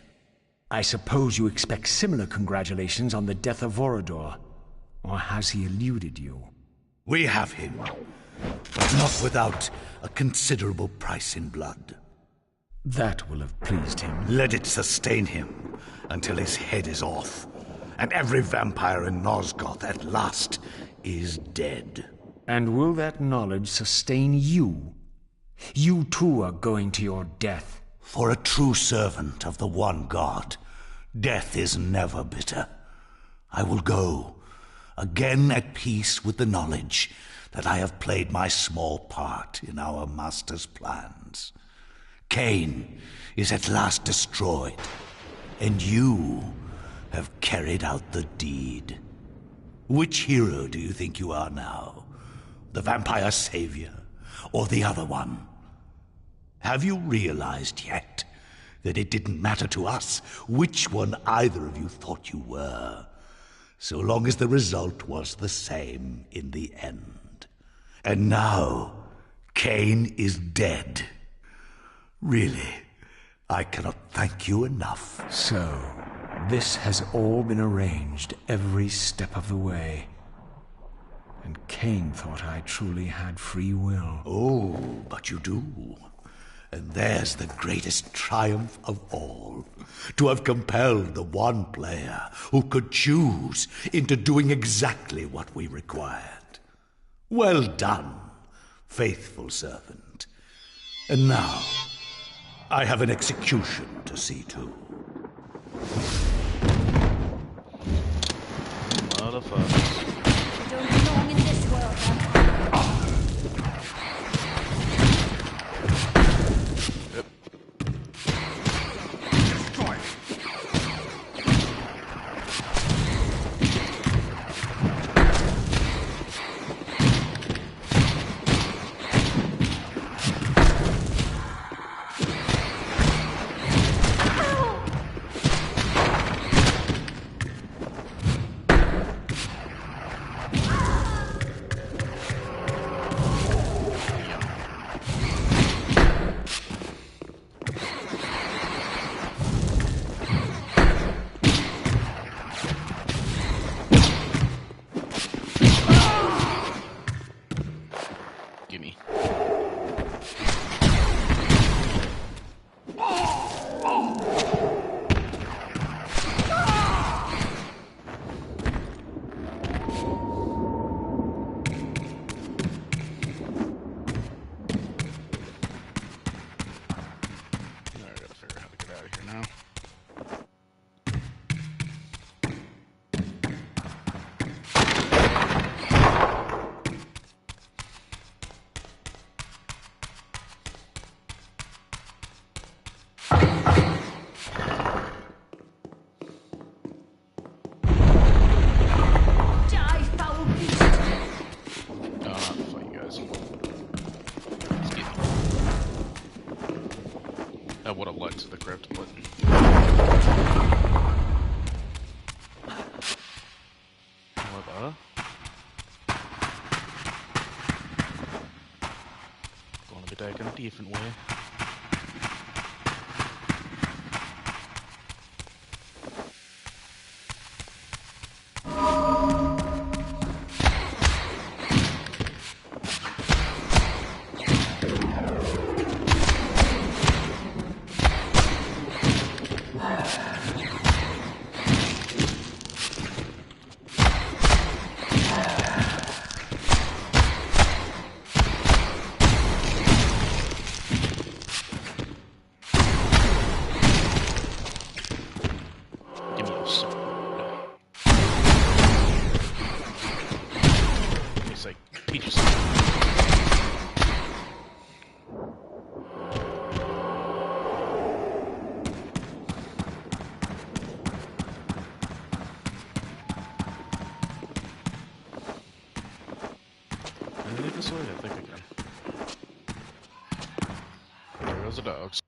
I suppose you expect similar congratulations on the death of Vorador. Or has he eluded you? We have him, but not without a considerable price in blood. That will have pleased him. Let it sustain him until his head is off, and every vampire in Nosgoth at last is dead. And will that knowledge sustain you? You too are going to your death. For a true servant of the one God, death is never bitter. I will go, again at peace with the knowledge that I have played my small part in our master's plans. Kain is at last destroyed, and you have carried out the deed. Which hero do you think you are now? The vampire savior, or the other one? Have you realized yet that it didn't matter to us which one either of you thought you were, so long as the result was the same in the end? And now, Kain is dead. Really, I cannot thank you enough. So, this has all been arranged every step of the way. And Kain thought I truly had free will. Oh, but you do. And there's the greatest triumph of all. To have compelled the one player who could choose into doing exactly what we required. Well done, faithful servant. And now, I have an execution to see to. A lot of fun. Don't belong in this world, vampire. Destroy. gimme. I would have liked the crypt, but... However... Gonna be taken a different way. This way, I think I can. There goes the dogs.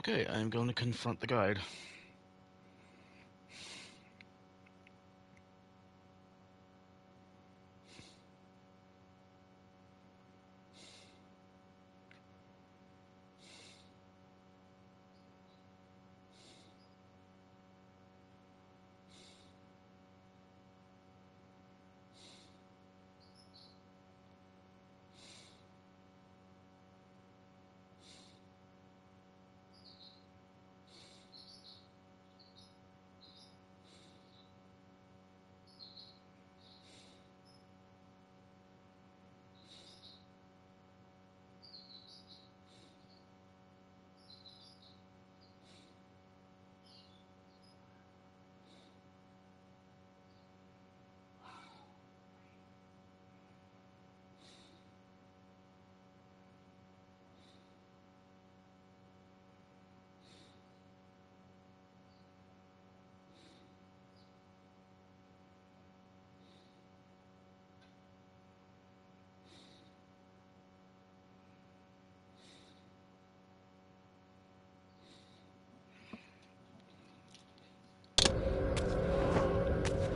Okay, I am going to confront the guide.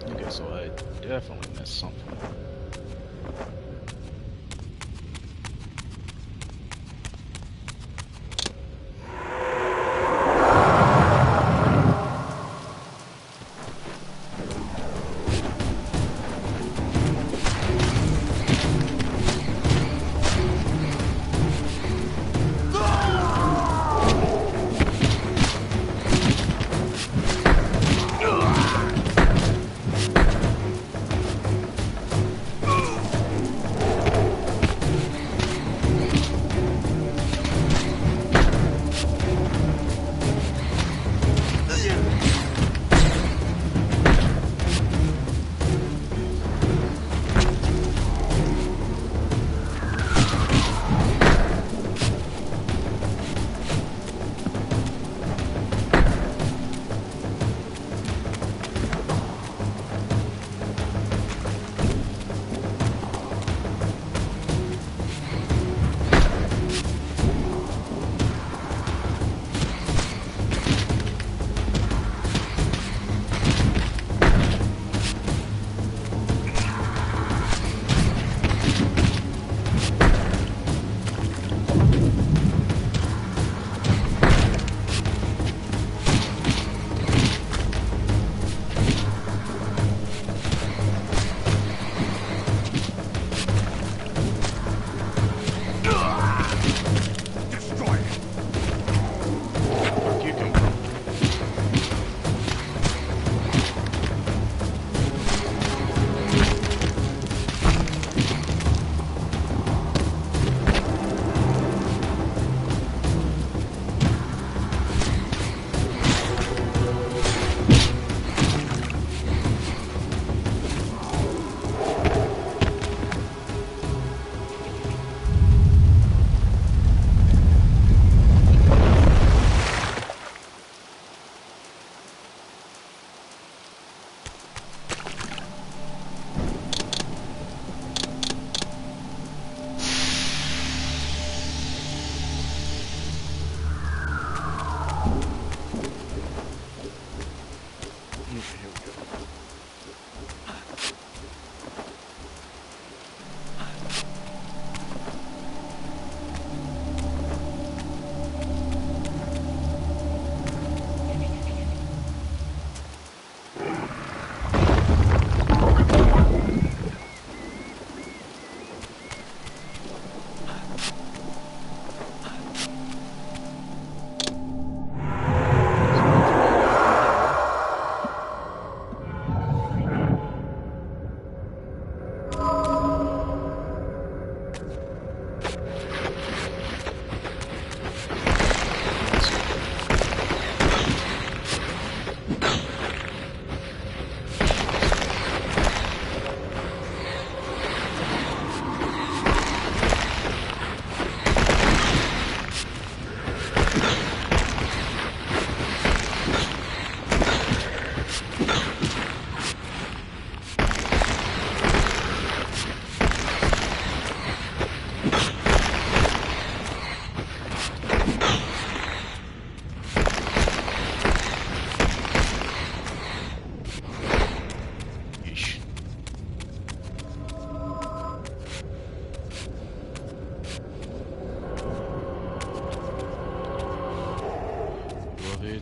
Okay, so I definitely missed something.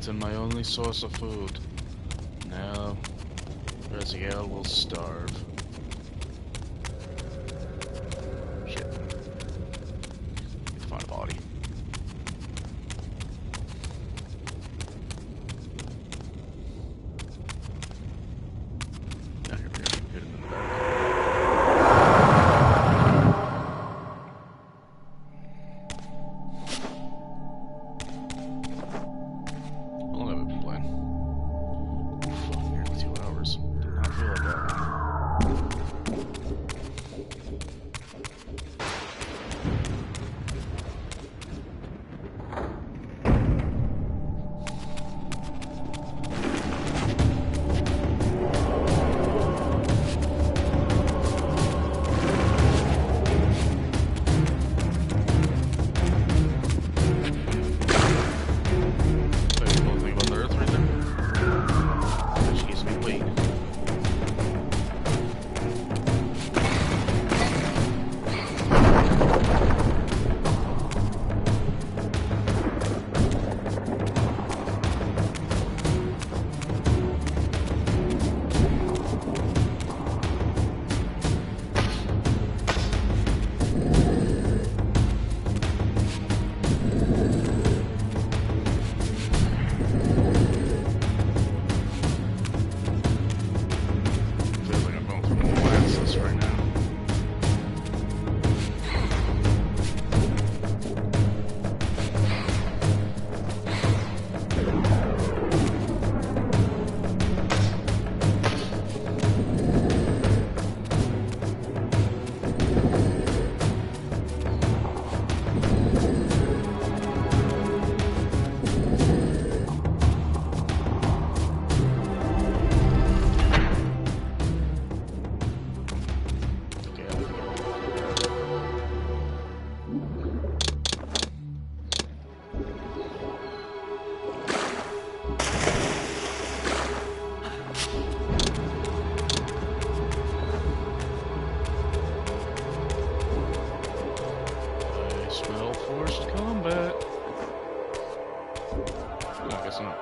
eaten my only source of food. Now, Raziel will starve. Shit. Need to find a body. Yeah, here we go. Hidden in the back. How long have I been playing? Fucking nearly 2 hours. Did not feel like that long. Wait, you know anything about the Earth right there? Jeez, me wait. Feels like I'm going through molasses right now. Okay, I forget. I smell forced combat. No, I guess not.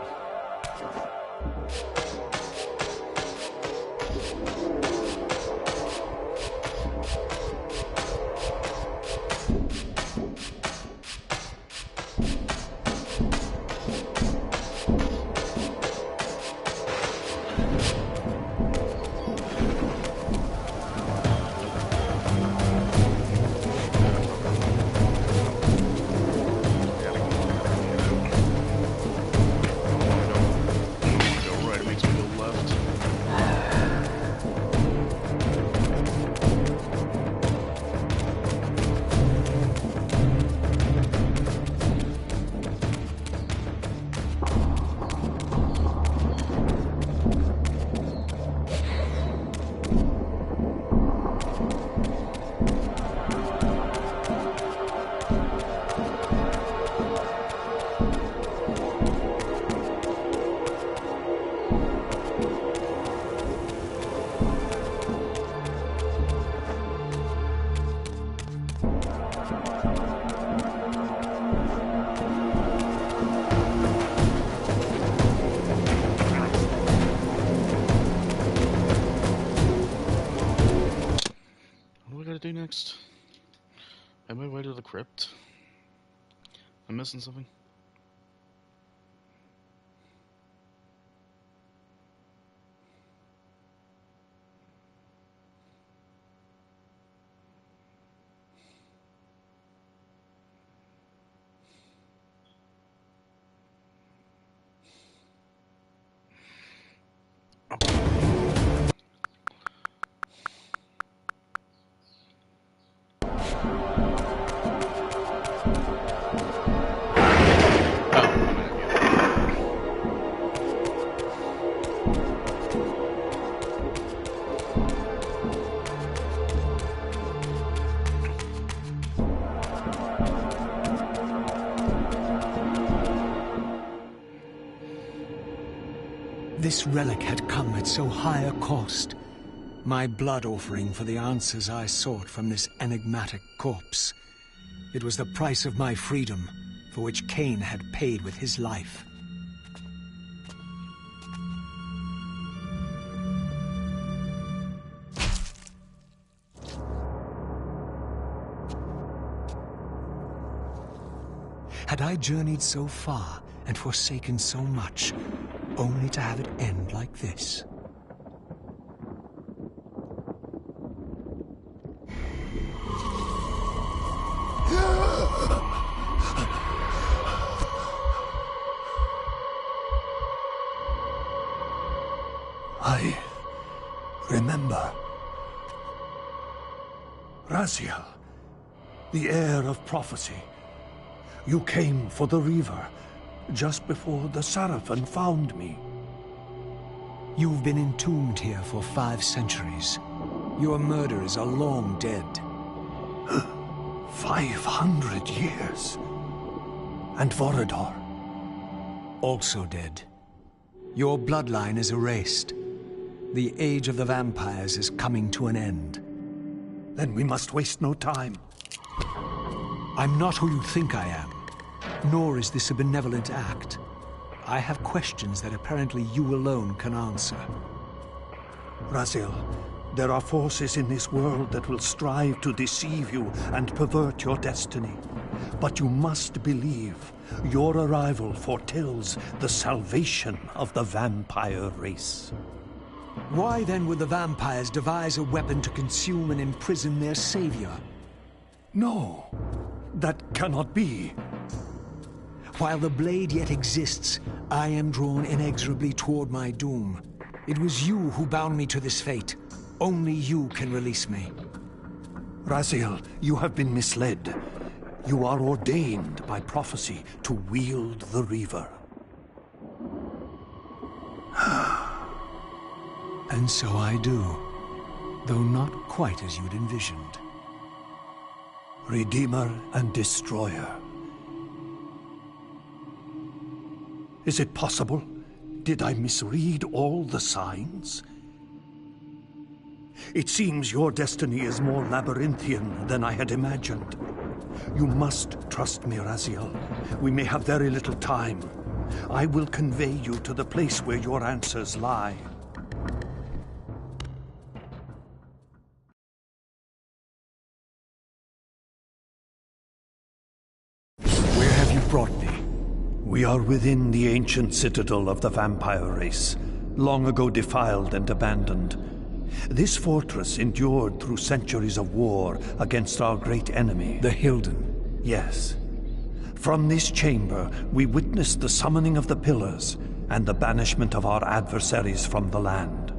Go right, it makes me go left. What do I gotta do next? Am I way to the crypt? I'm missing something? This relic had come at so high a cost. My blood offering for the answers I sought from this enigmatic corpse. It was the price of my freedom, for which Kain had paid with his life. Had I journeyed so far and forsaken so much, only to have it end like this? I remember. Raziel, the heir of prophecy. You came for the Reaver, just before the Seraphim found me. You've been entombed here for 5 centuries. Your murderers are long dead. 500 years. And Vorador? Also dead. Your bloodline is erased. The age of the vampires is coming to an end. Then we must waste no time. I'm not who you think I am, nor is this a benevolent act. I have questions that apparently you alone can answer. Raziel, there are forces in this world that will strive to deceive you and pervert your destiny. But you must believe your arrival foretells the salvation of the vampire race. Why then would the vampires devise a weapon to consume and imprison their savior? No, that cannot be. While the blade yet exists, I am drawn inexorably toward my doom. It was you who bound me to this fate. Only you can release me. Raziel, you have been misled. You are ordained by prophecy to wield the Reaver. And so I do, though not quite as you'd envisioned. Redeemer and Destroyer. Is it possible? Did I misread all the signs? It seems your destiny is more labyrinthian than I had imagined. You must trust me, Raziel. We may have very little time. I will convey you to the place where your answers lie. Where have you brought me? We are within the ancient citadel of the vampire race, long ago defiled and abandoned. This fortress endured through centuries of war against our great enemy. The Hilden. Yes. From this chamber, we witnessed the summoning of the Pillars and the banishment of our adversaries from the land.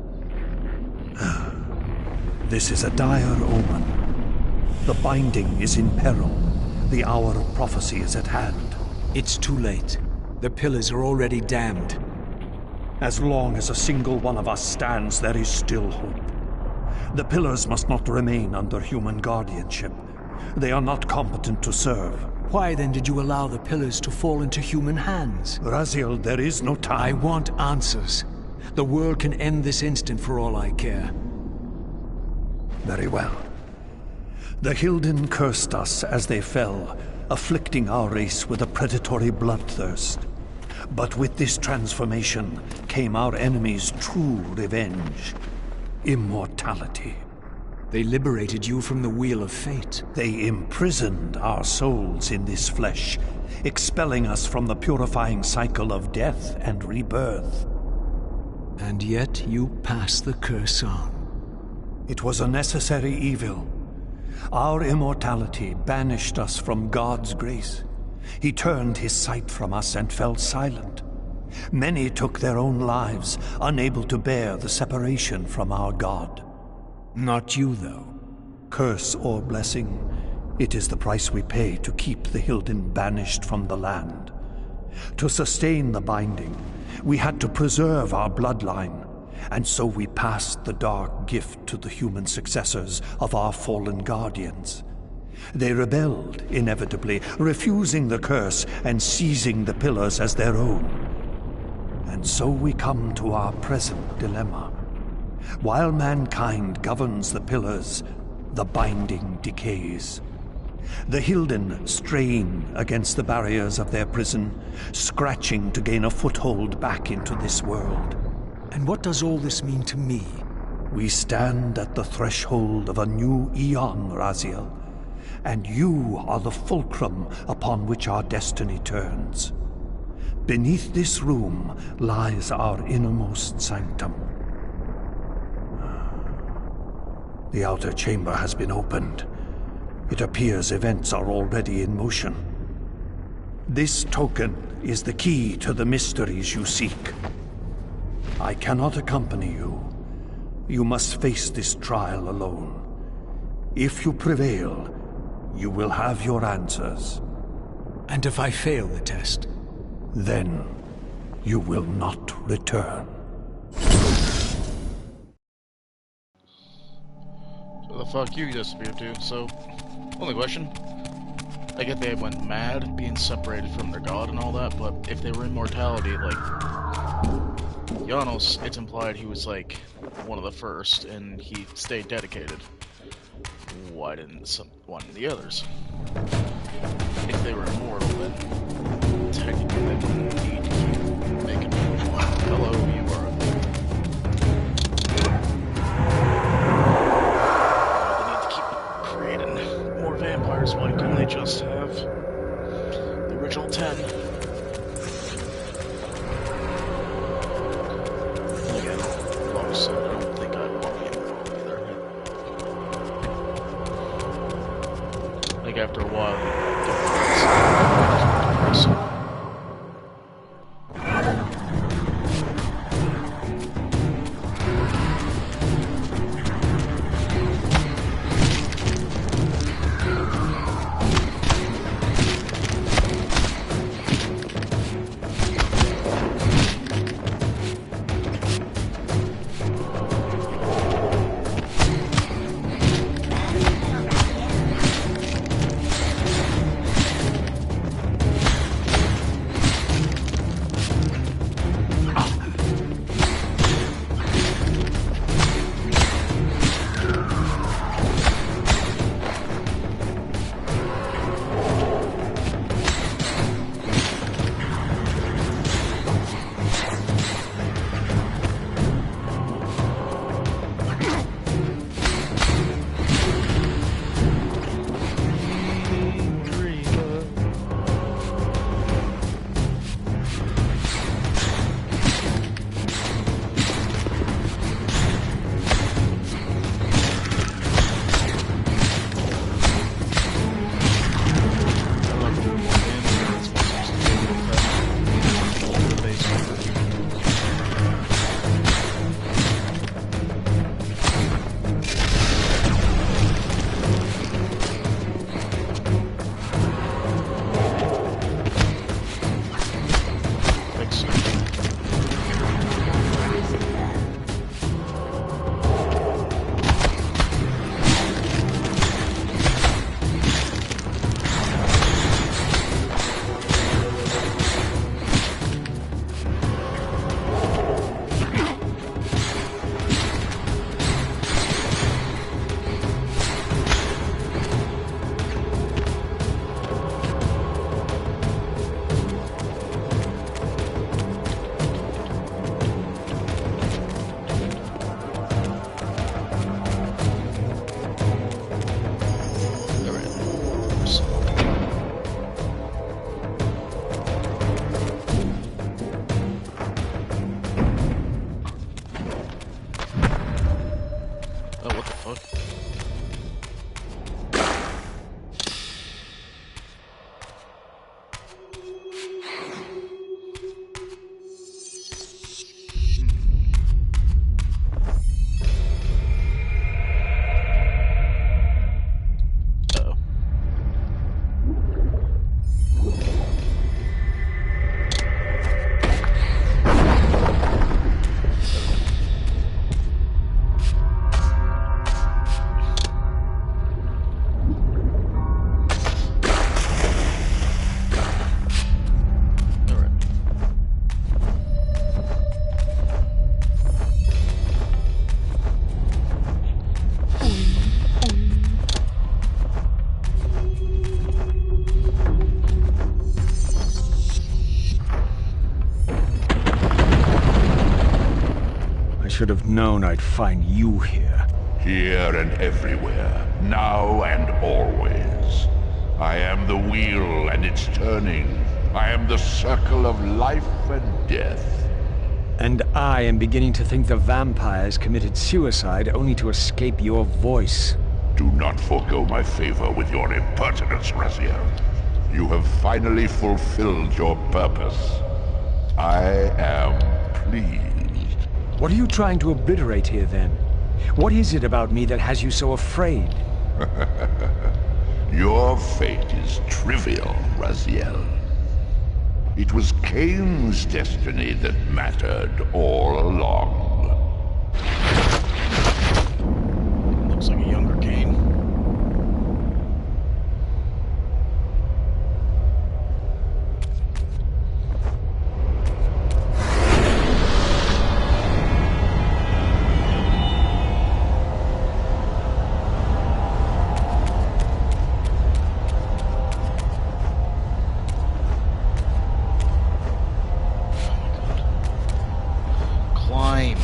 This is a dire omen. The Binding is in peril. The hour of prophecy is at hand. It's too late. The Pillars are already damned. As long as a single one of us stands, there is still hope. The Pillars must not remain under human guardianship. They are not competent to serve. Why then did you allow the Pillars to fall into human hands? Raziel, there is no time. I want answers. The world can end this instant for all I care. Very well. The Hilden cursed us as they fell, afflicting our race with a predatory bloodthirst. But with this transformation came our enemy's true revenge. Immortality. They liberated you from the Wheel of Fate. They imprisoned our souls in this flesh, expelling us from the purifying cycle of death and rebirth. And yet you pass the curse on. It was a necessary evil. Our immortality banished us from God's grace. He turned his sight from us and fell silent. Many took their own lives, unable to bear the separation from our God. Not you, though. Curse or blessing, it is the price we pay to keep the Hilden banished from the land. To sustain the Binding, we had to preserve our bloodline, and so we passed the dark gift to the human successors of our fallen guardians. They rebelled, inevitably, refusing the curse and seizing the Pillars as their own. And so we come to our present dilemma. While mankind governs the Pillars, the Binding decays. The Hilden strain against the barriers of their prison, scratching to gain a foothold back into this world. And what does all this mean to me? We stand at the threshold of a new eon, Raziel. and you are the fulcrum upon which our destiny turns. Beneath this room lies our innermost sanctum. The outer chamber has been opened. It appears events are already in motion. This token is the key to the mysteries you seek. I cannot accompany you. You must face this trial alone. If you prevail, you will have your answers. And if I fail the test? Then you will not return. So the fuck you disappeared to? So, only question. I get they went mad being separated from their god and all that, but if they were immortality, like Janos, it's implied he was like one of the first and he stayed dedicated. Why didn't one of the others? If they were immortal, then technically they wouldn't need to keep making more. Hello, you are. They need to keep creating more vampires. Why couldn't they just have the original 10? Again, like I said, I don't think I'd want to be involved either. Like after a while, Should have known I'd find you here. Here and everywhere, now and always. I am the wheel and its turning. I am the circle of life and death. And I am beginning to think the vampires committed suicide only to escape your voice. Do not forego my favor with your impertinence, Raziel. You have finally fulfilled your purpose. I am pleased. What are you trying to obliterate here, then? What is it about me that has you so afraid? Your fate is trivial, Raziel. It was Kain's destiny that mattered all along. Looks like a younger Kain. Climb.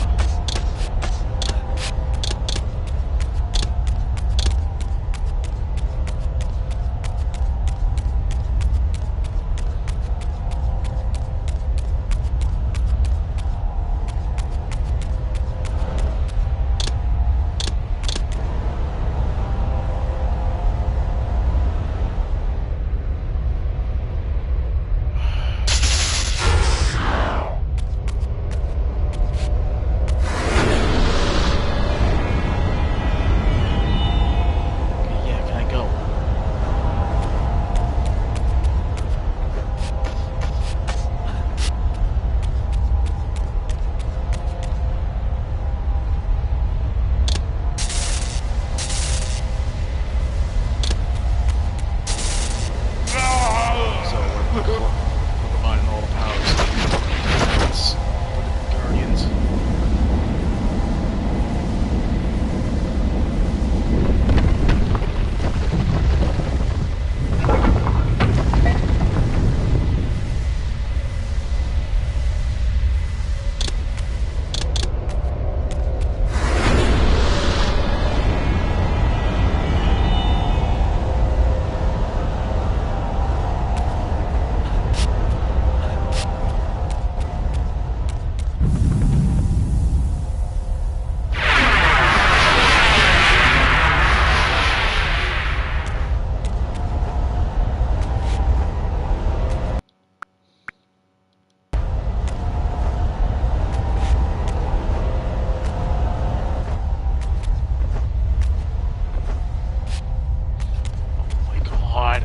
Yeah, can I go? So we're combining all the powers. Let's put it in Guardians. Oh my god.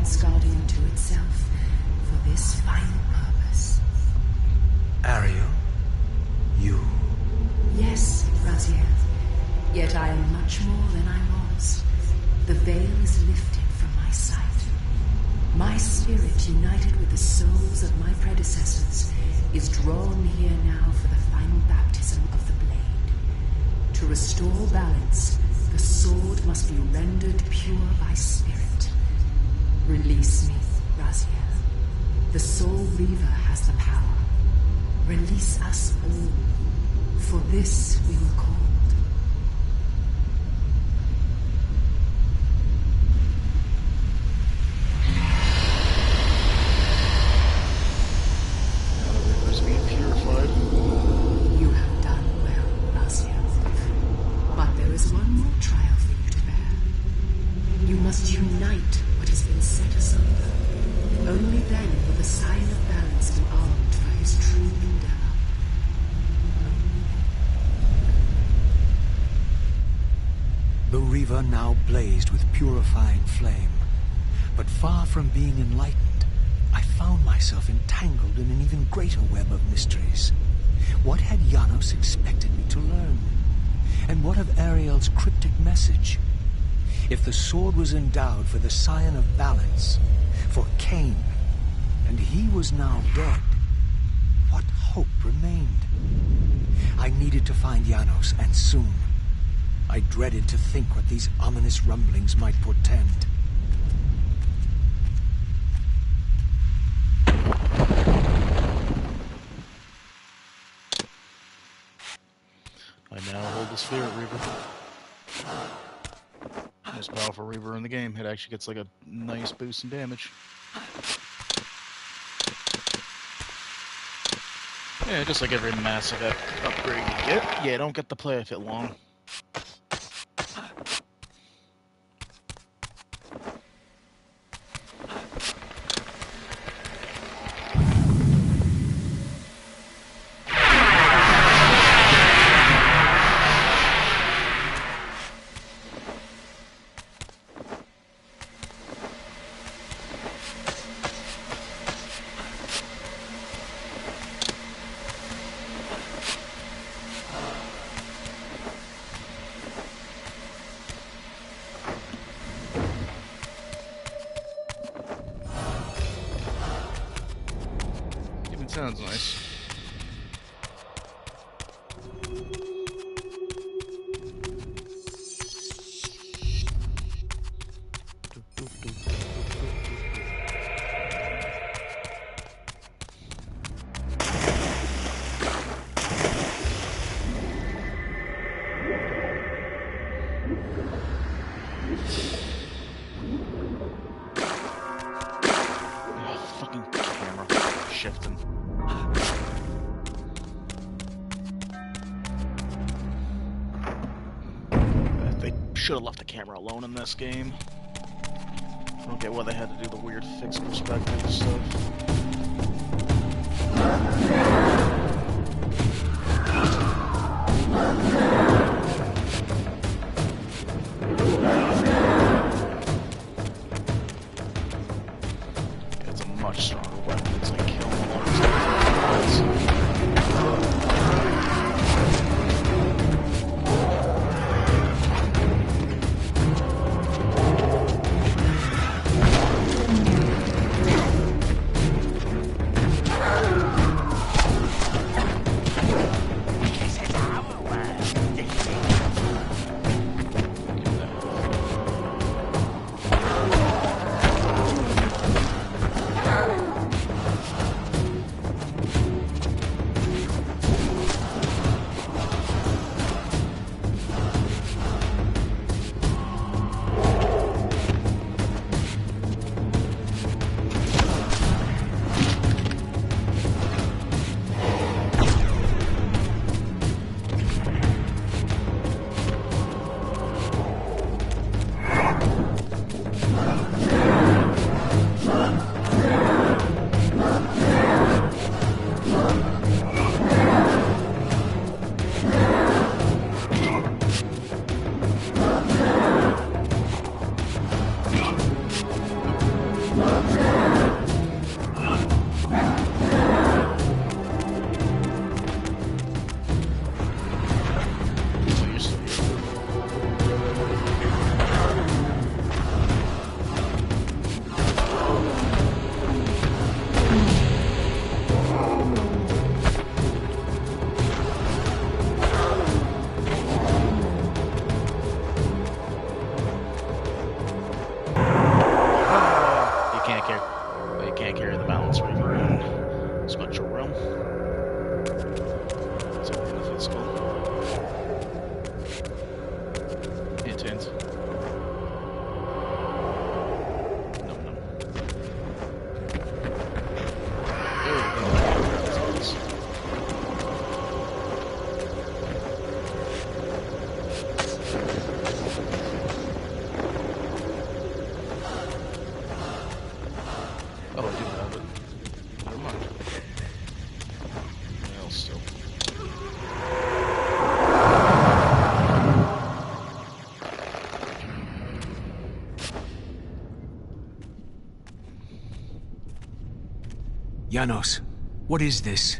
Balance Guardian to itself for this final purpose. Ariel? You? Yes, Raziel. Yet I am much more than I was. The veil is lifted from my sight. My spirit, united with the souls of my predecessors, is drawn here now for the final baptism of the blade. To restore balance, the sword must be rendered pure by spirit. Release me, Raziel. The Soul Reaver has the power. Release us all. For this we were called. You have done well, Raziel. But there is one more trial for you to bear. You must unite what has been set asunder. Only then will the sign of balance be armed for his true endeavor. The Reaver now blazed with purifying flame. But far from being enlightened, I found myself entangled in an even greater web of mysteries. What had Janos expected me to learn? And what of Ariel's cryptic message? If the sword was endowed for the scion of balance, for Kain, and he was now dead, what hope remained? I needed to find Janos, and soon. I dreaded to think what these ominous rumblings might portend. I now hold the Spirit Reaver. Most powerful Reaver in the game. It actually gets like a nice boost in damage. Yeah, just like every massive upgrade you get. Yeah, don't get to play with it long. Sounds nice. Fucking camera shifting. They should have left the camera alone in this game. I don't get why they had to do the weird fixed perspective stuff. It's a much stronger weapon. It's like killing a lot of stuff. else still. Janos, what is this?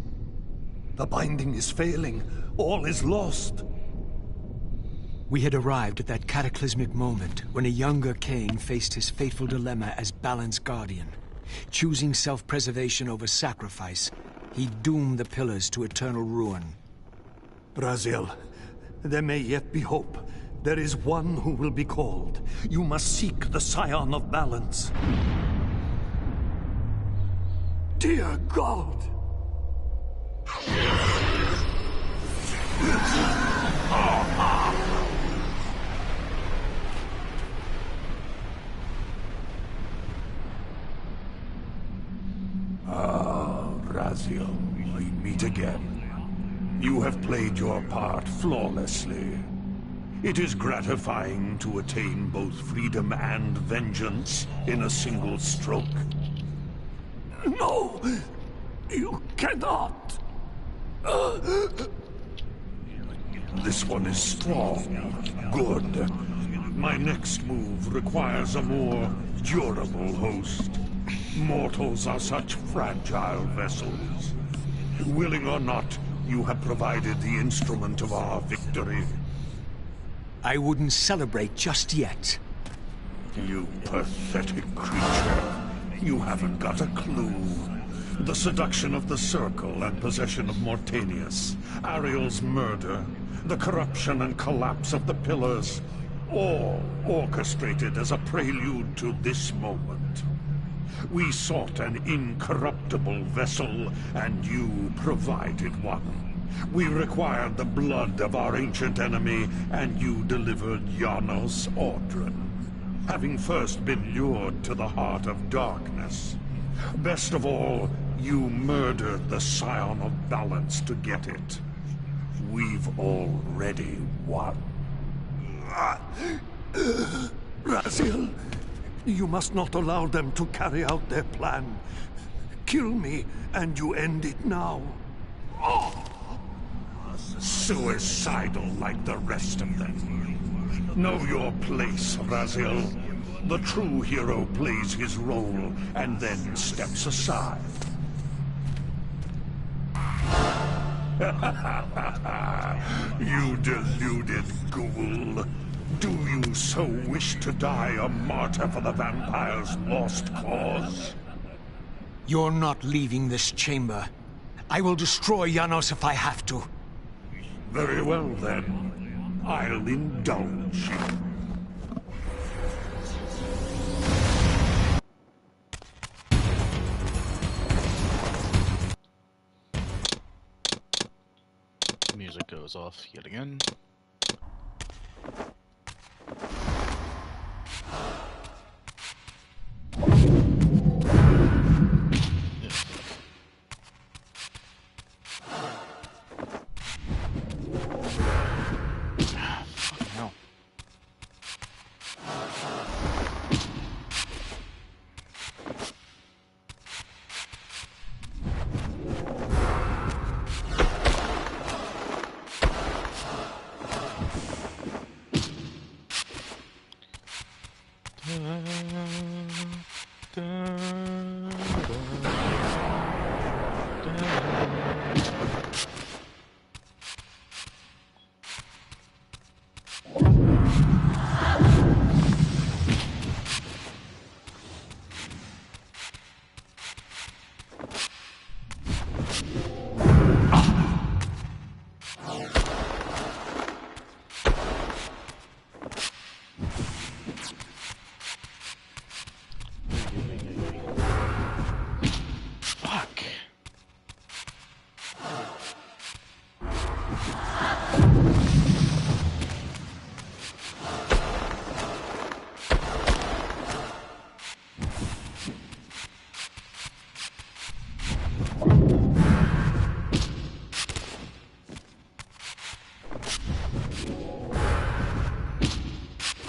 The binding is failing. All is lost. We had arrived at that cataclysmic moment when a younger Kain faced his fateful dilemma as Balance Guardian. Choosing self-preservation over sacrifice, he doomed the Pillars to eternal ruin. Raziel, there may yet be hope. There is one who will be called. You must seek the Scion of Balance. Dear God! Raziel, we meet again. You have played your part flawlessly. It is gratifying to attain both freedom and vengeance in a single stroke. No! You cannot! This one is strong. Good. My next move requires a more durable host. Mortals are such fragile vessels. Willing or not, you have provided the instrument of our victory. I wouldn't celebrate just yet. You pathetic creature. You haven't got a clue. The seduction of the Circle and possession of Mortanius, Ariel's murder, the corruption and collapse of the Pillars, all orchestrated as a prelude to this moment. We sought an incorruptible vessel, and you provided one. We required the blood of our ancient enemy, and you delivered Janos Audron, having first been lured to the heart of darkness. Best of all, you murdered the Scion of Balance to get it. We've already won. Raziel, you must not allow them to carry out their plan. Kill me, and you end it now. Suicidal like the rest of them. Know your place, Raziel. The true hero plays his role and then steps aside. You deluded ghoul. Do you so wish to die a martyr for the vampire's lost cause? You're not leaving this chamber. I will destroy Janos if I have to. Very well, then. I'll indulge you. Music goes off yet again.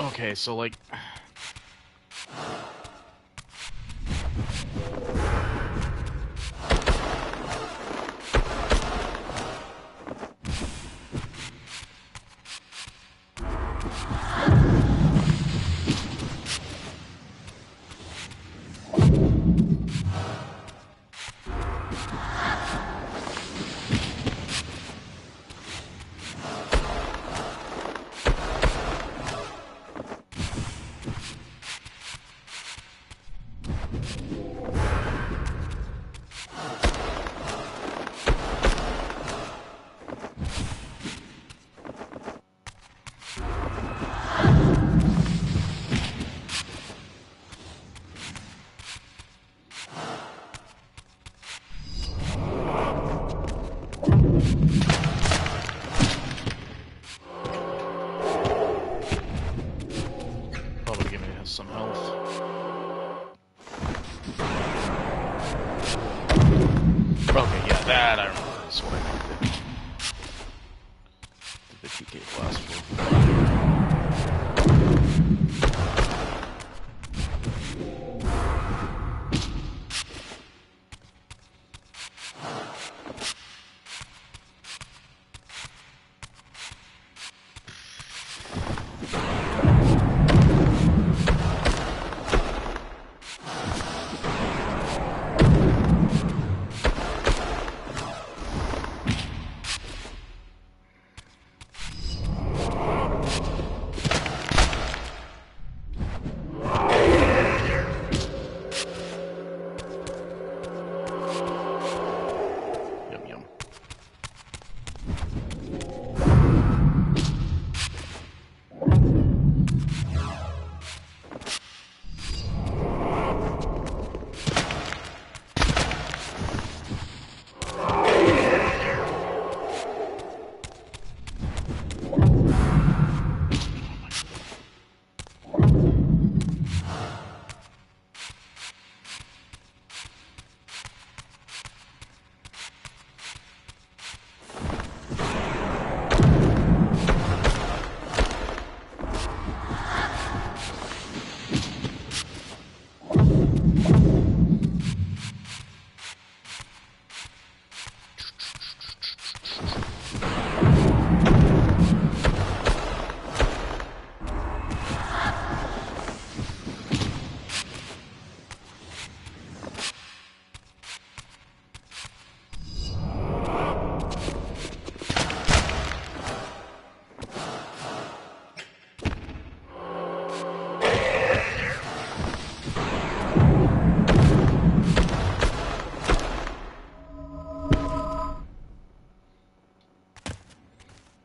Okay, so like... Probably give me some health. Okay, yeah, that I remember. That's what I did. The TK blast for.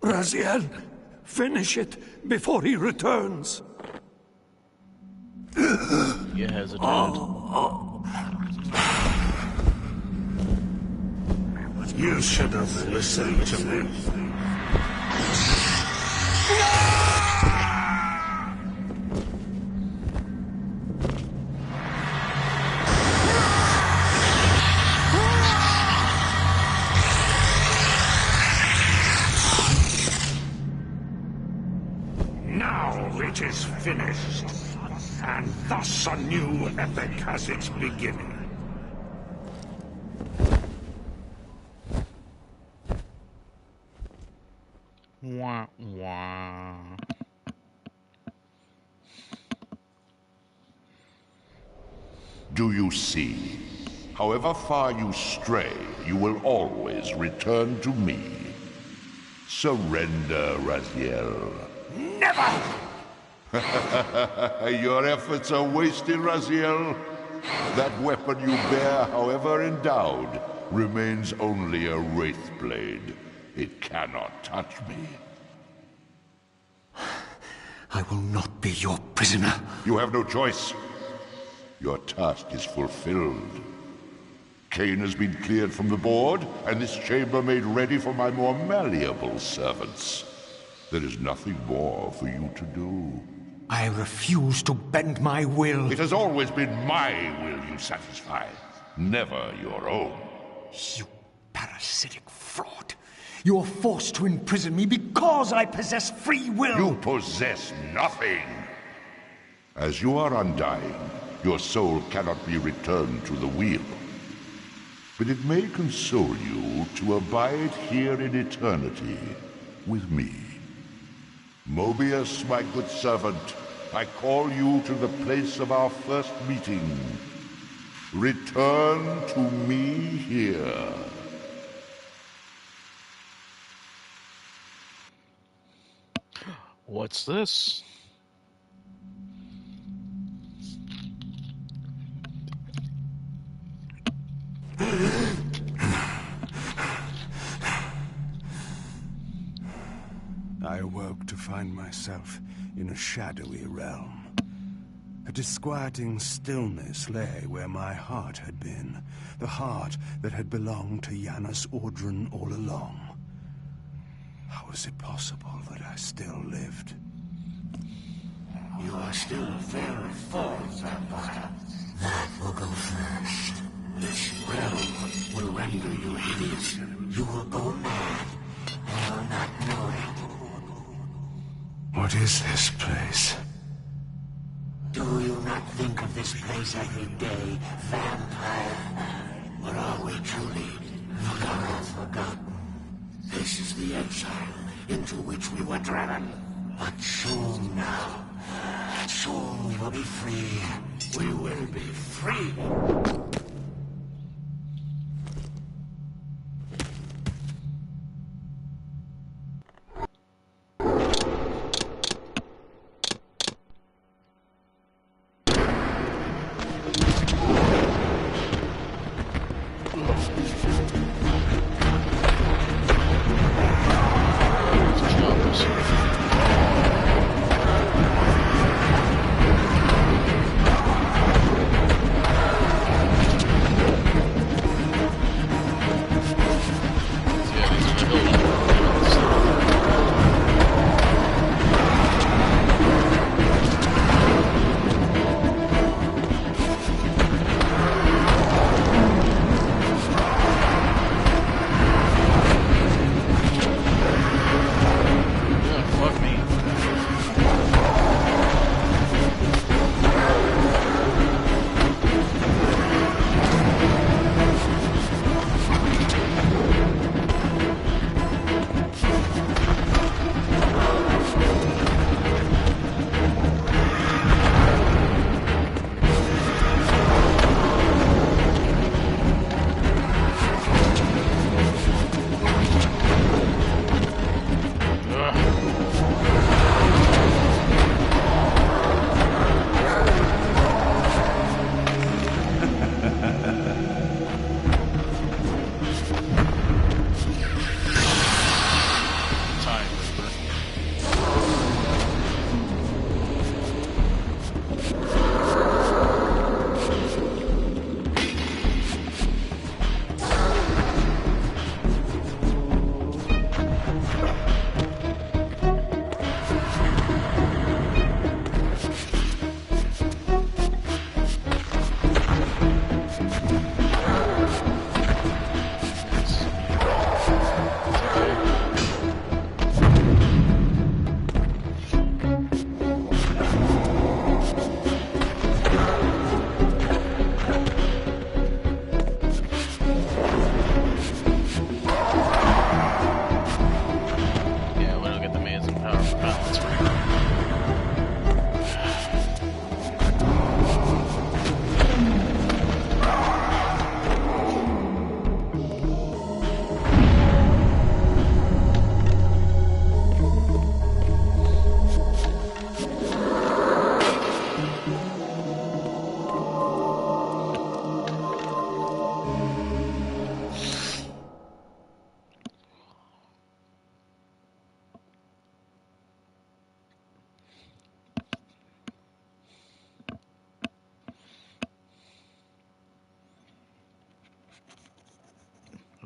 Raziel, finish it before he returns. You hesitant. You should have listened to me. Now it is finished, and thus a new epic has its beginning. Wah, wah. Do you see? However far you stray, you will always return to me. Surrender, Raziel. Never! Your efforts are wasted, Raziel. That weapon you bear, however endowed, remains only a wraith blade. It cannot touch me. I will not be your prisoner. You have no choice. Your task is fulfilled. Kain has been cleared from the board, and this chamber made ready for my more malleable servants. There is nothing more for you to do. I refuse to bend my will. It has always been my will you satisfy, never your own. You parasitic fraud. You are forced to imprison me because I possess free will. You possess nothing. As you are undying, your soul cannot be returned to the wheel. But it may console you to abide here in eternity with me. Mobius, my good servant, I call you to the place of our first meeting. Return to me here. What's this? I awoke to find myself in a shadowy realm. A disquieting stillness lay where my heart had been, the heart that had belonged to Janus Audrun all along. How was it possible that I still lived? You are still very full, vampire. That will go first. This realm will render you hideous. You will go mad, while not knowing. What is this place? Do you not think of this place every day, vampire? Or are we truly forgotten? This is the exile into which we were driven. But soon now, soon we will be free. We will be free.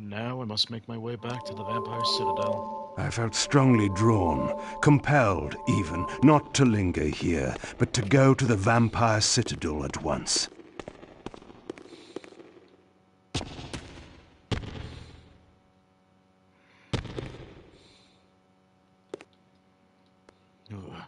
Now I must make my way back to the Vampire Citadel. I felt strongly drawn, compelled even, not to linger here, but to go to the Vampire Citadel at once. Ugh.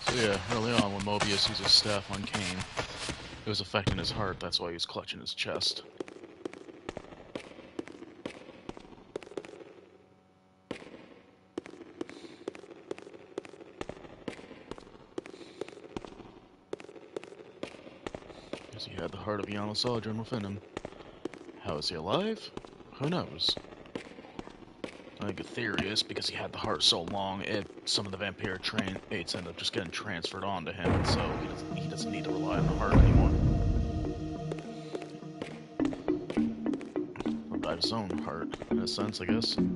So yeah, early on when Mobius used his staff on Kain, it was affecting his heart, that's why he was clutching his chest. Because he had the heart of Janus Audrun within him. How is he alive? Who knows? I think a theory is because he had the heart so long, some of the vampire traits end up just getting transferred onto him, and so he doesn't need to rely on the heart anymore. Or by his own heart, in a sense, I guess. Still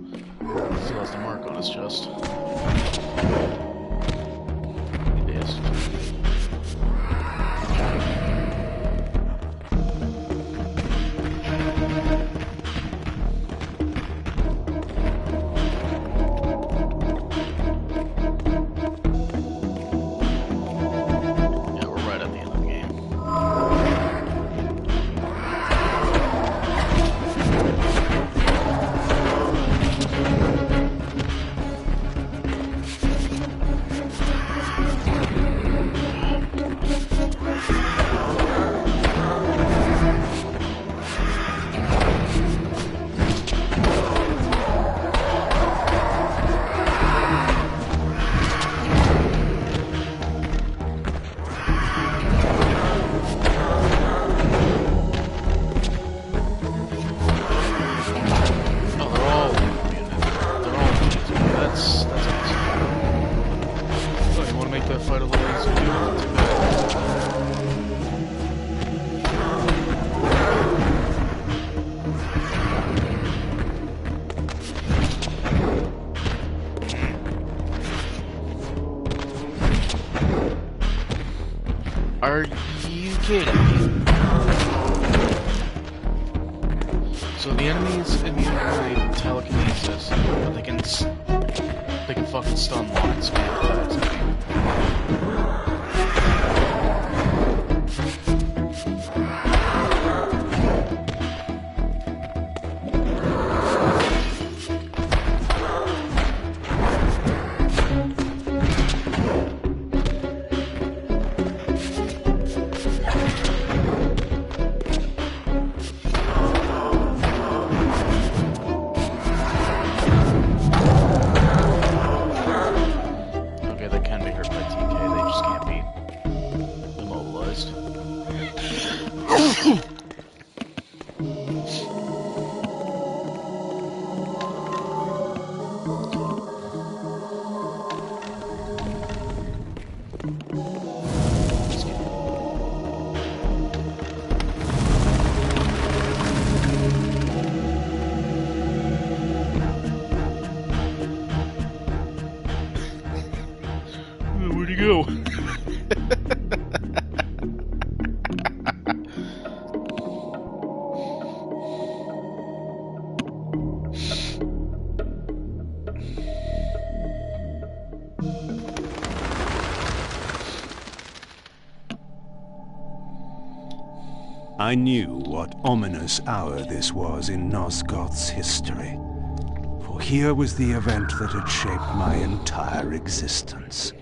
has the mark on his chest. It is. Are you kidding me? So the enemy's immune to telekinesis, but they can fucking stun lock and spam attacks. Where'd he go? I knew what ominous hour this was in Nosgoth's history, for here was the event that had shaped my entire existence.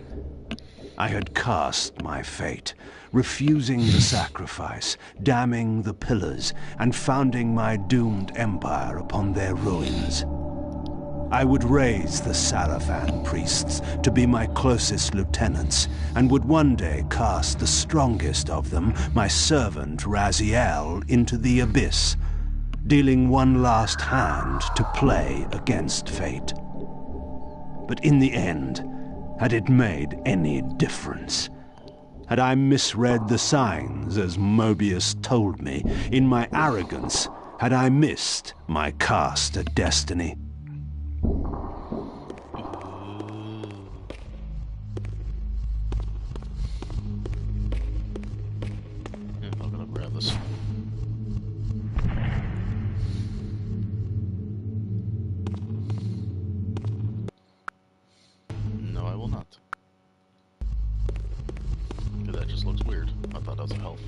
I had cast my fate, refusing the sacrifice, damning the pillars, and founding my doomed empire upon their ruins. I would raise the Sarafan priests to be my closest lieutenants, and would one day cast the strongest of them, my servant Raziel, into the abyss, dealing one last hand to play against fate. But in the end, had it made any difference? Had I misread the signs, as Mobius told me? In my arrogance, had I missed my cast at destiny? I'm gonna grab this. No, I will not. Okay, that just looks weird. I thought that was a health.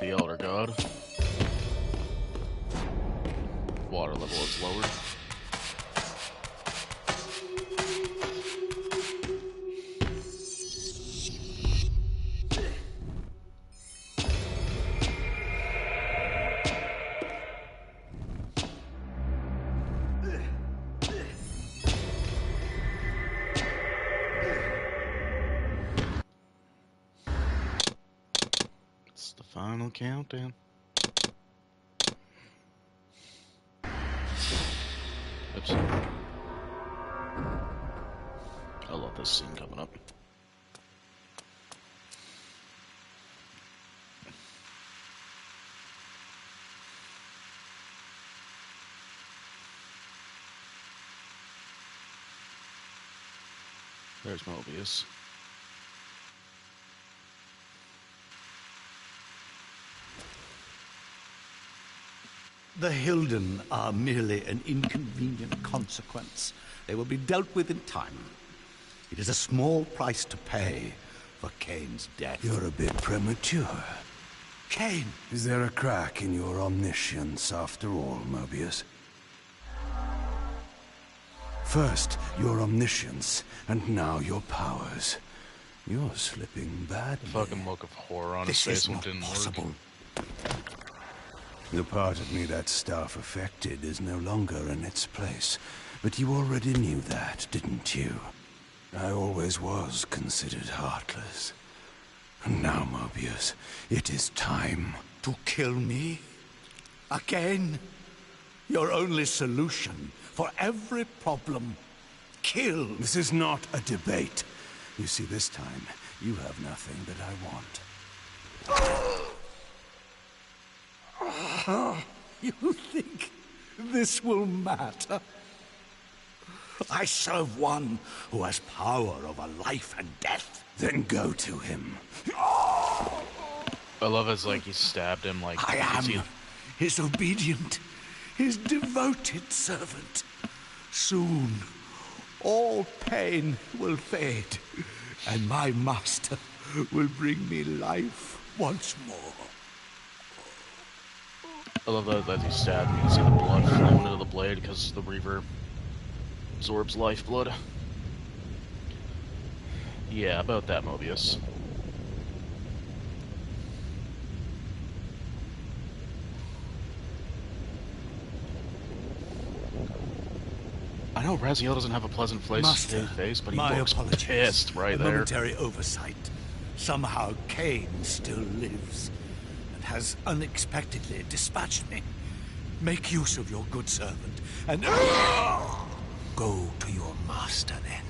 the Elder God. Water level is lowered. It's the final countdown. Oops. I love this scene coming up. There's Mobius. The Hilden are merely an inconvenient consequence. They will be dealt with in time. It is a small price to pay for Kain's death. You're a bit premature. Kain! Is there a crack in your omniscience after all, Mobius? First, your omniscience, and now your powers. You're slipping badly. The fucking look of horror on his This face is when not it didn't possible. work. The part of me that staff affected is no longer in its place. But you already knew that, didn't you? I always was considered heartless. And now, Mobius, it is time. To kill me? Again? Your only solution for every problem. Kill. This is not a debate. You see, this time, you have nothing that I want. You think this will matter? I serve one who has power over life and death. Then go to him. I love as like he stabbed him like I am he- his obedient, his devoted servant. Soon, all pain will fade, and my master will bring me life once more. I love that as he stabbed him, you can see the blood flowing into the blade because the Reaver absorbs lifeblood. Yeah, about that, Mobius. I know Raziel doesn't have a pleasant Master, face, but he my looks apologies. pissed right A there. momentary oversight. Somehow Kain still lives and has unexpectedly dispatched me. Make use of your good servant and Go to your master, then.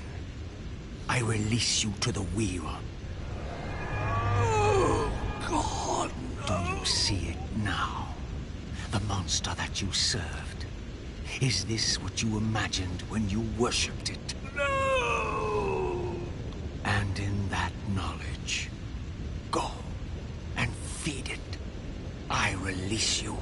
I release you to the wheel. Oh, God, Do you see it now? The monster that you served. Is this what you imagined when you worshipped it? no! And in that knowledge, go and feed it. I release you.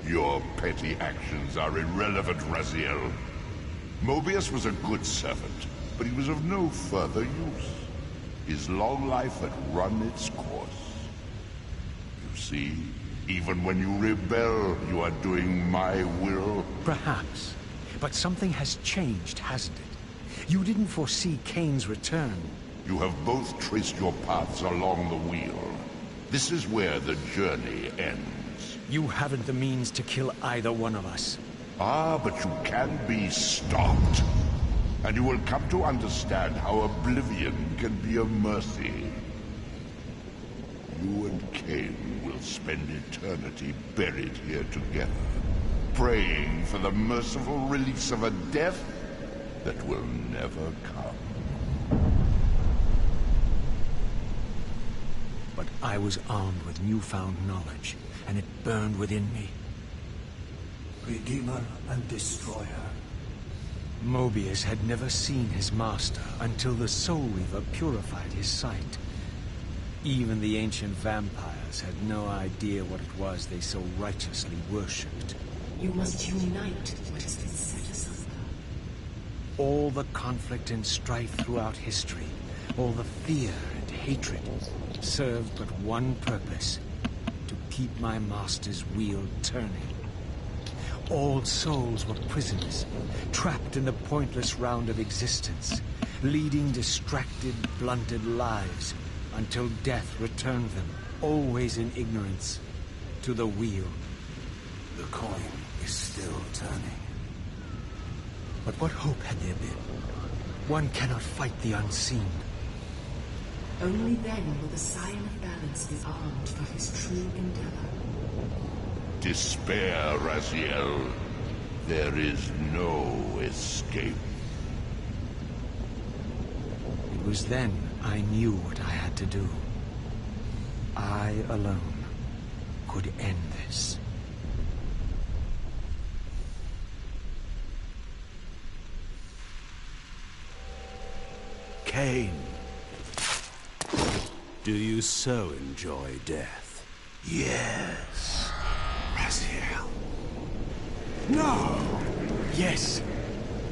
Your petty actions are irrelevant, Raziel. Mobius was a good servant, but he was of no further use. His long life had run its course. You see, even when you rebel, you are doing my will. Perhaps. But something has changed, hasn't it? You didn't foresee Kain's return. You have both traced your paths along the wheel. This is where the journey ends. You haven't the means to kill either one of us. Ah, but you can be stopped. And you will come to understand how oblivion can be a mercy. You and Kain will spend eternity buried here together, praying for the merciful release of a death that will never come. But I was armed with newfound knowledge, and it burned within me. Redeemer and Destroyer. Mobius had never seen his master until the Soul Reaver purified his sight. Even the ancient vampires had no idea what it was they so righteously worshipped. You must unite what has been set asunder. All the conflict and strife throughout history, all the fear and hatred, served but one purpose: to keep my master's wheel turning. All souls were prisoners, trapped in the pointless round of existence, leading distracted, blunted lives until death returned them, always in ignorance, to the wheel. The coin is still turning. But what hope had there been? One cannot fight the unseen. Only then will the Scion of Balance be armed for his true endeavor. Despair, Raziel. There is no escape. It was then I knew what I had to do. I alone could end this. Kain, do you so enjoy death? Yes, Raziel. No! Yes,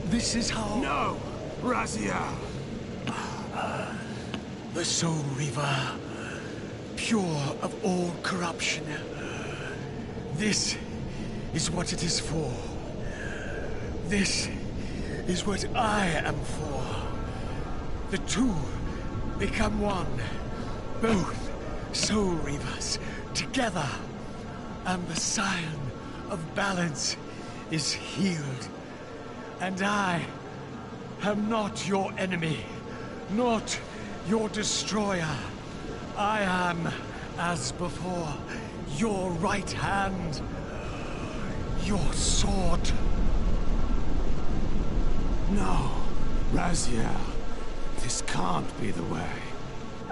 this is how... No, Raziel. The Soul Reaver, pure of all corruption. This is what it is for. This is what I am for. The two become one. Both Soul Reavers together. And the Scion of Balance is healed. And I am not your enemy, not your destroyer. I am, as before, your right hand, your sword. No, Raziel. This can't be the way.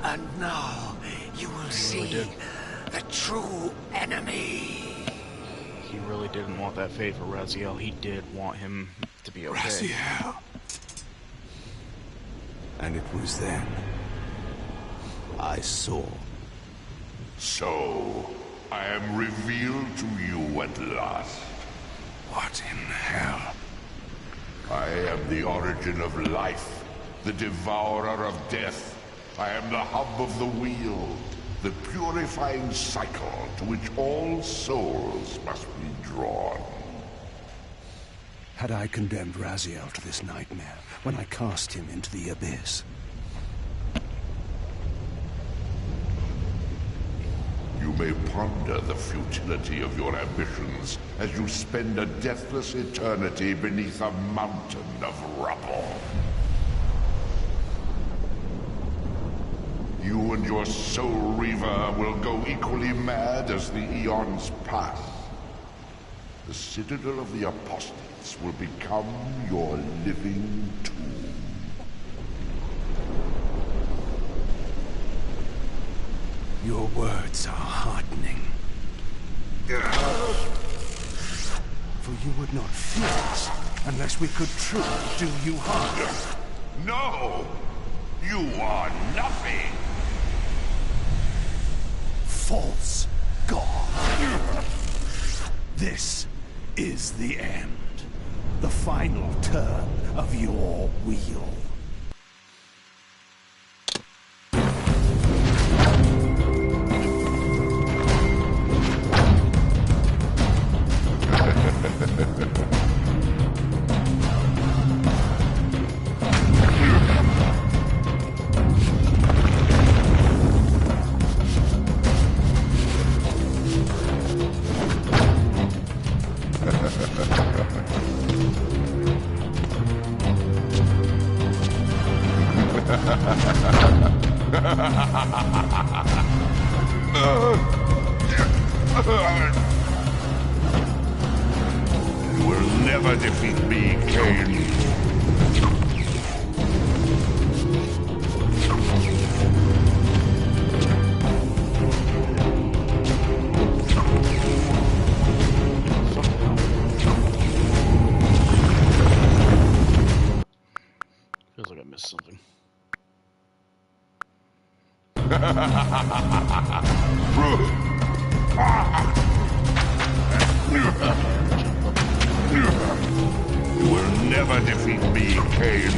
And now you will see the true enemy. He really didn't want that favor, Raziel. He did want him to be okay. Raziel. And it was then I saw. So, I am revealed to you at last. What in hell? I am the origin of life, the devourer of death. I am the hub of the wheel, the purifying cycle to which all souls must be drawn. Had I condemned Raziel to this nightmare when I cast him into the abyss? You may ponder the futility of your ambitions as you spend a deathless eternity beneath a mountain of rubble. You and your Soul Reaver will go equally mad as the eons pass. The Citadel of the Apostates will become your living tomb. Your words are heartening. For you would not fear us unless we could truly do you harm. No! You are nothing! False god. This is the end. The final turn of your wheel. You will never defeat me, Kain. Feels like I missed something. You will never defeat me, Kain.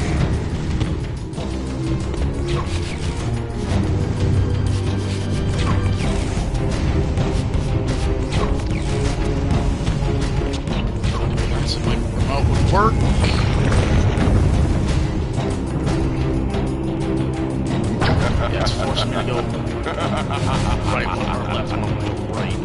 So my remote would work. Yeah, it's forcing me to go right one or left one, to go right.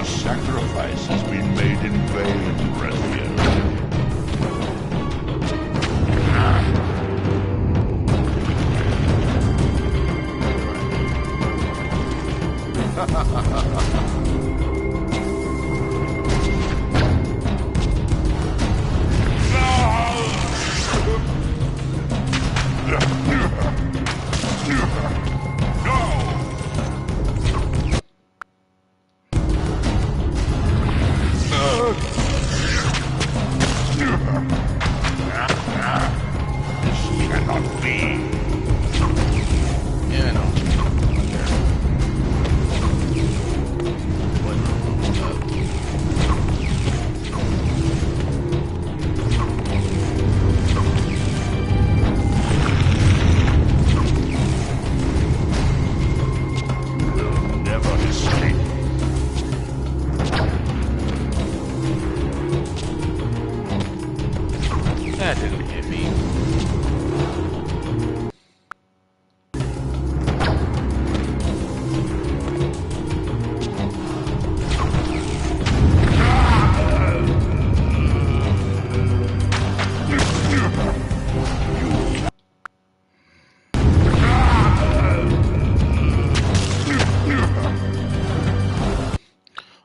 Sacrifice has been made in vain, Raziel. That didn't hit me.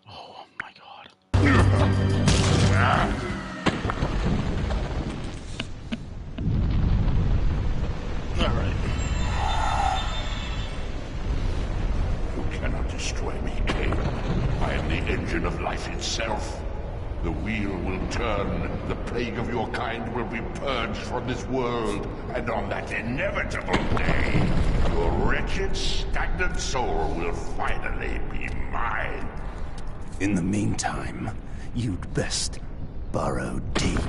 Oh my god. Alright. You cannot destroy me, Kain. I am the engine of life itself. The wheel will turn, the plague of your kind will be purged from this world, and on that inevitable day, your wretched, stagnant soul will finally be mine. In the meantime, you'd best burrow deep.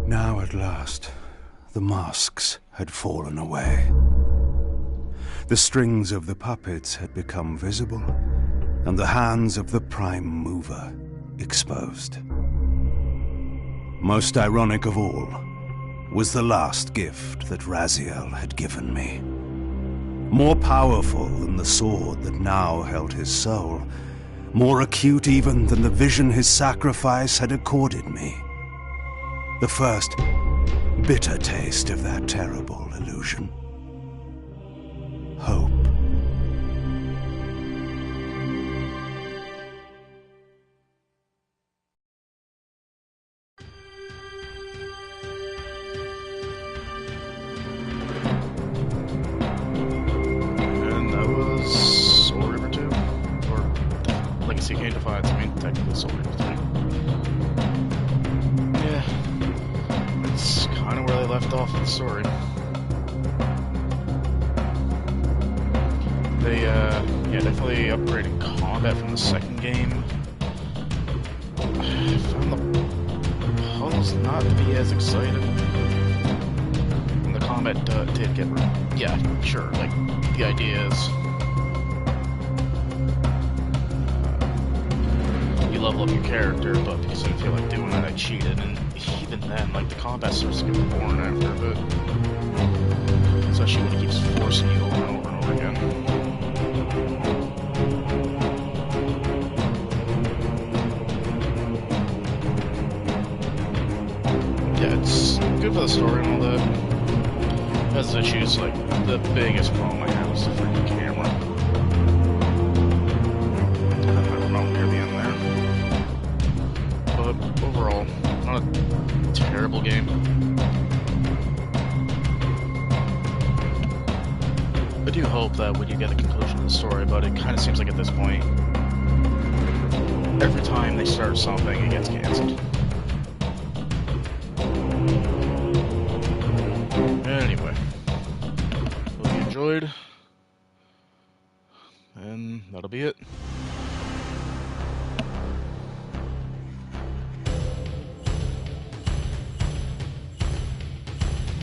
Now at last, the masks had fallen away. The strings of the puppets had become visible, and the hands of the Prime Mover exposed. Most ironic of all was the last gift that Raziel had given me. More powerful than the sword that now held his soul, more acute even than the vision his sacrifice had accorded me. The first bitter taste of that terrible illusion. Hope. And that was Soul Reaver 2? Or Legacy Kain Defiance, I mean, technically Soul Reaver 3. Yeah. That's kind of where they left off in the story. They, yeah, definitely upgraded combat from the second game. was not to be as excited. And the combat did get... Yeah, sure, like, the idea is... you level up your character, but because I didn't feel like doing it, I cheated, and even then, like, the combat starts to get boring after a bit. Especially when it keeps forcing you over and over and over again. Yeah, it's good for the story and all that. It has issues, like, the biggest problem I have is the freaking camera. I don't know near the end there. But overall, not a terrible game. I do hope that when you get the conclusion of the story, but it kind of seems like at this point, every time they start something, it gets cancelled. Anyway, hope you enjoyed, and that'll be it.